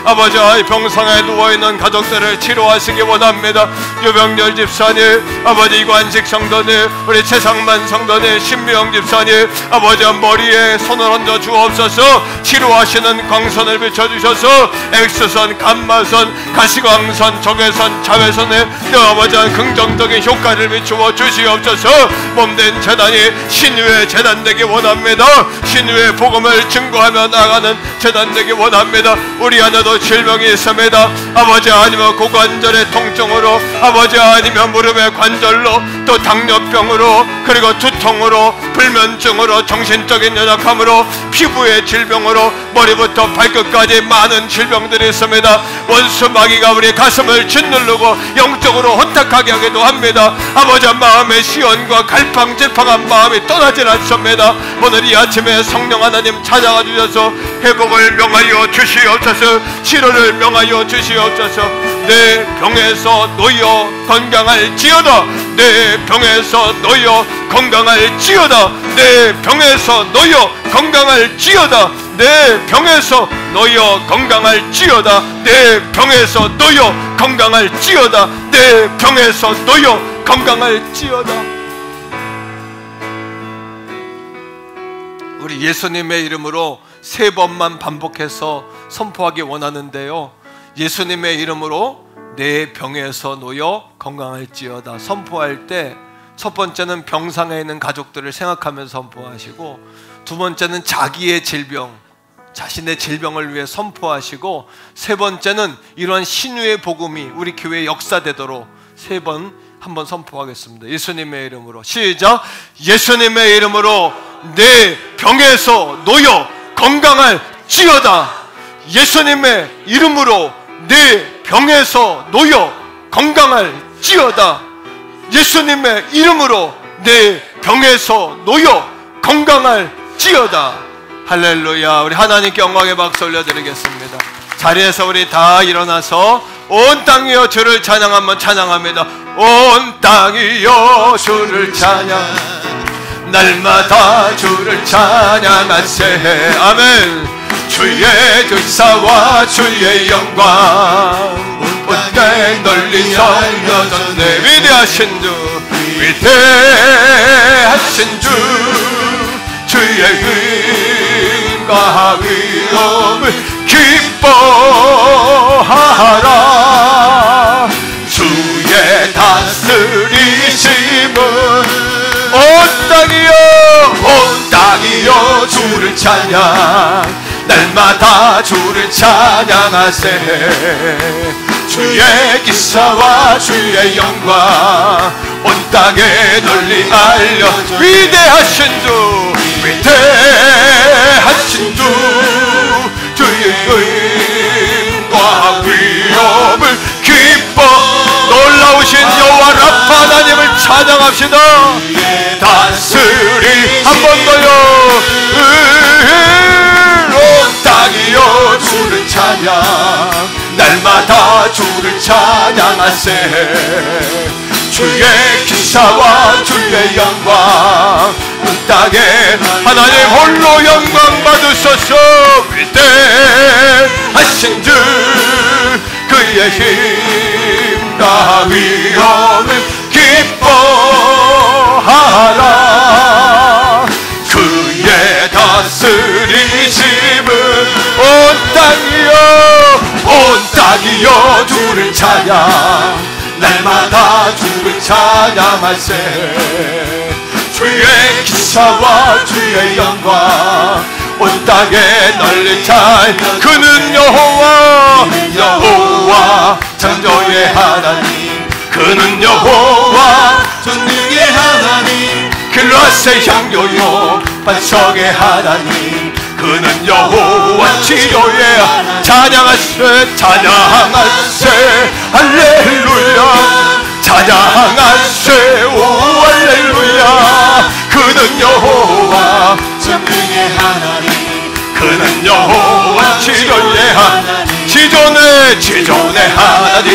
아버지, 병상에 누워있는 가족들을 치료하시기 원합니다. 유병렬 집사님, 아버지 이관식 성도님, 우리 최상만 성도님, 신미영 집사님, 아버지 머리에 손을 얹어 주옵소서. 치료하시는 광선을 비춰주셔서 X선, 감마선, 가시광선, 적외선, 자외선에 아버지 긍정적인 효과를 비추어 주시옵소서. 몸된 재단이 신유의 재단 되기 원합니다. 신유의 복음을 증거하며 나가는 재단 되기 원합니다. 우리 안에도 질병이 있습니다. 아버지, 아니면 고관절의 통증으로, 아버지 아니면 무릎의 관절로, 또 당뇨병으로, 그리고 두통으로, 불면증으로, 정신적인 연약함으로, 피부의 질병으로, 머리부터 발끝까지 많은 질병들이 있습니다. 원수 마귀가 우리 가슴을 짓누르고 영적으로 혼탁하게 하기도 합니다. 아버지, 마음의 시온과 갈팡질팡한 마음이 떠나질 않습니다. 오늘 이 아침에 성령 하나님 찾아가 주셔서 회복을 명하여 주시옵소서. 치료를 명하여 주시옵소서. 내 병에서 놓여 건강할지어다. 내 병에서 놓여 건강할지어다. 내 병에서 놓여 건강할지어다. 내 병에서 놓여 건강할지어다. 내 병에서 놓여 건강할지어다. 내 병에서 놓여 건강할지어다. 우리 예수님의 이름으로 3번만 반복해서 선포하기 원하는데요, 예수님의 이름으로 내 병에서 놓여 건강할지어다 선포할 때, 첫 번째는 병상에 있는 가족들을 생각하면서 선포하시고, 두 번째는 자기의 질병, 자신의 질병을 위해 선포하시고, 세 번째는 이러한 신유의 복음이 우리 교회에 역사되도록 3번 한번 선포하겠습니다. 예수님의 이름으로 시작. 예수님의 이름으로 내 병에서 놓여 건강할지어다. 예수님의 이름으로 내 병에서 놓여 건강할지어다. 예수님의 이름으로 내 병에서 놓여 건강할지어다. 할렐루야. 우리 하나님께 영광의 박수 올려드리겠습니다. 자리에서 우리 다 일어나서 온 땅이여 주를 찬양 한번 찬양합니다. 온 땅이여 주를 찬양, 날마다 주를 찬양하세. 아멘. 주의 역사와 주의 영광 온 땅에 널리 알려졌네. 위대하신 주, 위대하신 주, 주의 힘과 위엄을 기뻐하라. 주의 다스리심은 온 땅이여 주를 찬양, 날마다 주를 찬양하세. 주의 기사와 주의 영광 온 땅에 널리 알려. 위대하신 주, 위대하신 주, 주의 힘과 위엄을 기뻐. 놀라우신 여호와 라파 하나님을 찬양합시다. 다스리 한 번 더요. 온 땅이여 주를 찬양, 날마다 주를 찬양하세. 주의 기사와 주의 영광 온 땅에 하나님 홀로 영광 받으소서. 위대하신 주, 그의 힘과 위엄을 기뻐하라. 그의 다스리심은 온 땅이여 주를 찬양, 날마다 주를 찬양하세. 주의 기사와 주의 영광 온 땅에 널리 찬양. 그는 여호와 창조의 하나님, 그는 여호와 전능의 곳에 향료요 반석의 하나님 그는 여호와 치료의 찬양하세 찬양하세 할렐루야 찬양하세 오 할렐루야 그는 여호와 전능의 하나님 그는 여호와 치료의 하나님 지존의 하나님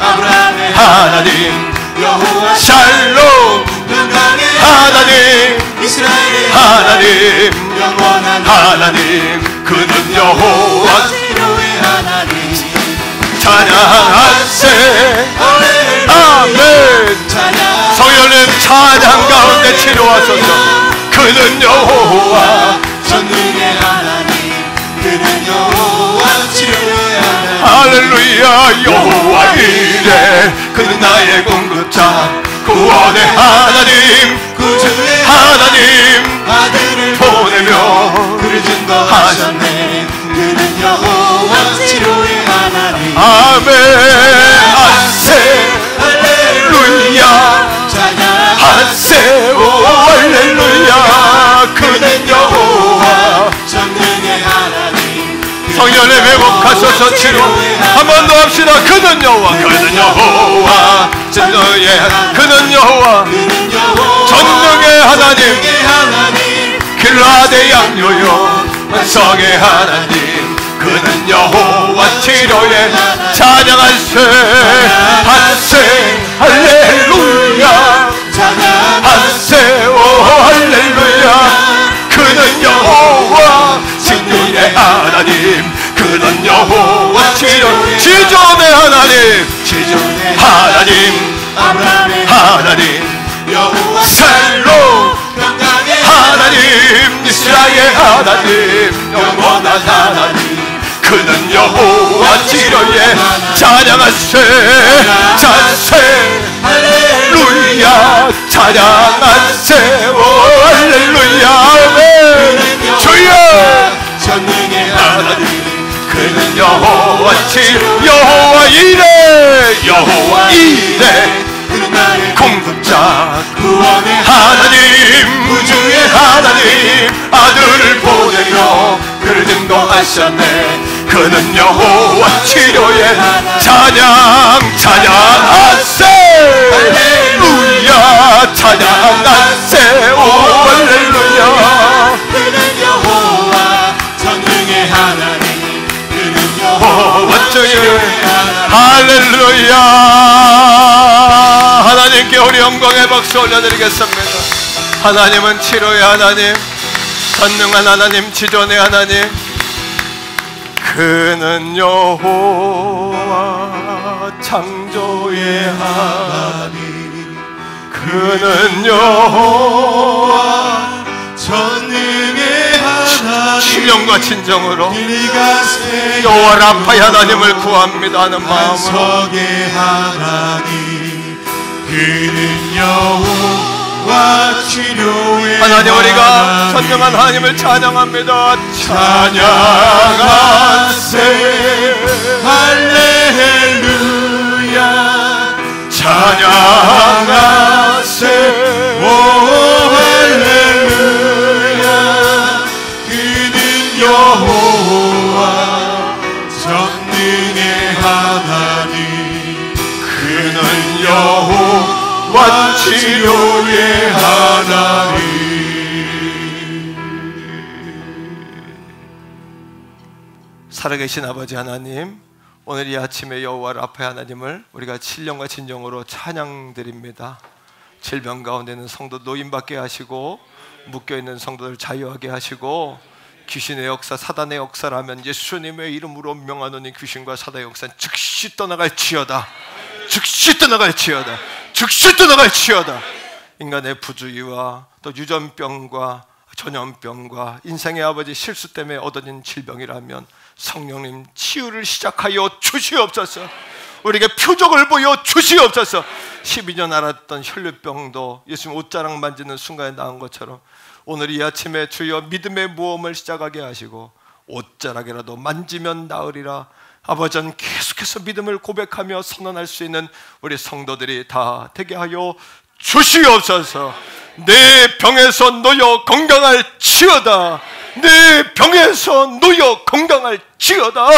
아브라함의 하나님 여호와 샬롬 영광의 하나님 이스라엘의 하나님 영원한 하나님 그는 여호와 치료의 하나님 찬양하세 아멘 찬양 성령님 찬양 가운데 치료하소서 그는 여호와 전능의 하나님 그는 여호와 치료의 하나님 할렐루야 여호와 이레 그는 나의 공급자 구원의 하나님 구주의 하나님 아들을 보내며 그를 증거하셨네 그는 여호와 치료의 하나님 아멘 하세 할렐루야 찬양 하세 오 할렐루야 그는 여호와 전능의 하나님 성령의 회복하소서 치료 한 번 더 합시다 그는 여호와 그는 여호와 전능의 그는 여호와 그는 여호와 전능의 하나님 하나님 길라데 양요요 반석의 하나님 그는 여호와 치료의 찬양하세 하세 할렐루야 하세 오 할렐루야 그는 여호와 진리의 하나님 그는 여호와 치료 지존의 하나님 지존의 하나님 아브라함의 하나님 여호와 샬롬 영광의 하나님 이스라엘 하나님 영원한 하나님 그는 여호와 치료의 찬양하세 찬세 할렐루야 찬양하세 오 할렐루야 아멘 주여 전능의 하나님 그는 여호와 치료 여호와 이레 그는 나의 공급자 구원의 하나님 구주의 하나님 아들을 보내려 그를 증거하셨네 그는 여호와 치료의 찬양하세 할렐루야 찬양하세 오 할렐루야 그는 여호와 전능의 하나님 그는 여호와 치료의 할렐루야 하나님께 우리 영광의 박수 올려드리겠습니다. 하나님은 치료의 하나님 전능한 하나님 지존의 하나님 그는 여호와 창조의 하나님 그는 여호와 전능의 하나님 신령과 진정으로 네가 새 여호와 라파의 하나님을 구합니다 하는 마음으로 반석의 하나님 그는 여호와 치료의 하나님 우리가 하나님 전능한 하나님을 찬양합니다. 찬양하세 할렐루야 찬양하세 오 할렐루야 그는 여호와 전능의 하나님 그는 여호와 치료의 하나님 살아계신 아버지 하나님 오늘 이 아침에 여호와 라파 하나님을 우리가 신령과 진정으로 찬양드립니다. 질병 가운데 있는 성도 노임받게 하시고 묶여있는 성도들 자유하게 하시고 귀신의 역사 사단의 역사라면 예수님의 이름으로 명하노니 귀신과 사단의 역사는 즉시 떠나갈지어다 즉시 떠나갈지어다 즉시 떠나갈지어다 인간의 부주의와 또 유전병과 전염병과 인생의 아버지 실수 때문에 얻어진 질병이라면 성령님 치유를 시작하여 주시옵소서. 우리에게 표적을 보여 주시옵소서. 12년 앓았던 혈류병도 예수님 옷자락 만지는 순간에 나은 것처럼 오늘 이 아침에 주여 믿음의 모험을 시작하게 하시고 옷자락이라도 만지면 나으리라. 아버지는 계속해서 믿음을 고백하며 선언할 수 있는 우리 성도들이 다 되게 하여 주시옵소서. 내 병에서 놓여 건강할지어다. 내 병에서 놓여 건강할지어다.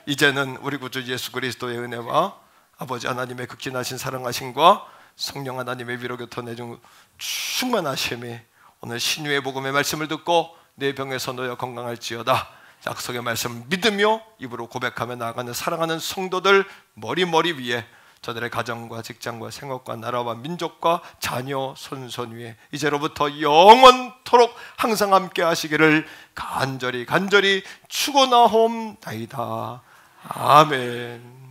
이제는 우리 구주 예수 그리스도의 은혜와 아버지 하나님의 극진하신 사랑하심과 성령 하나님의 위로 교토 내중 충만하심이 오늘 신유의 복음의 말씀을 듣고 내 병에서 놓여 건강할지어다 약속의 말씀을 믿으며 입으로 고백하며 나아가는 사랑하는 성도들 머리 위에 저들의 가정과 직장과 생업과 나라와 민족과 자녀 손손 위에 이제로부터 영원토록 항상 함께 하시기를 간절히 축원하옵나이다. 아멘.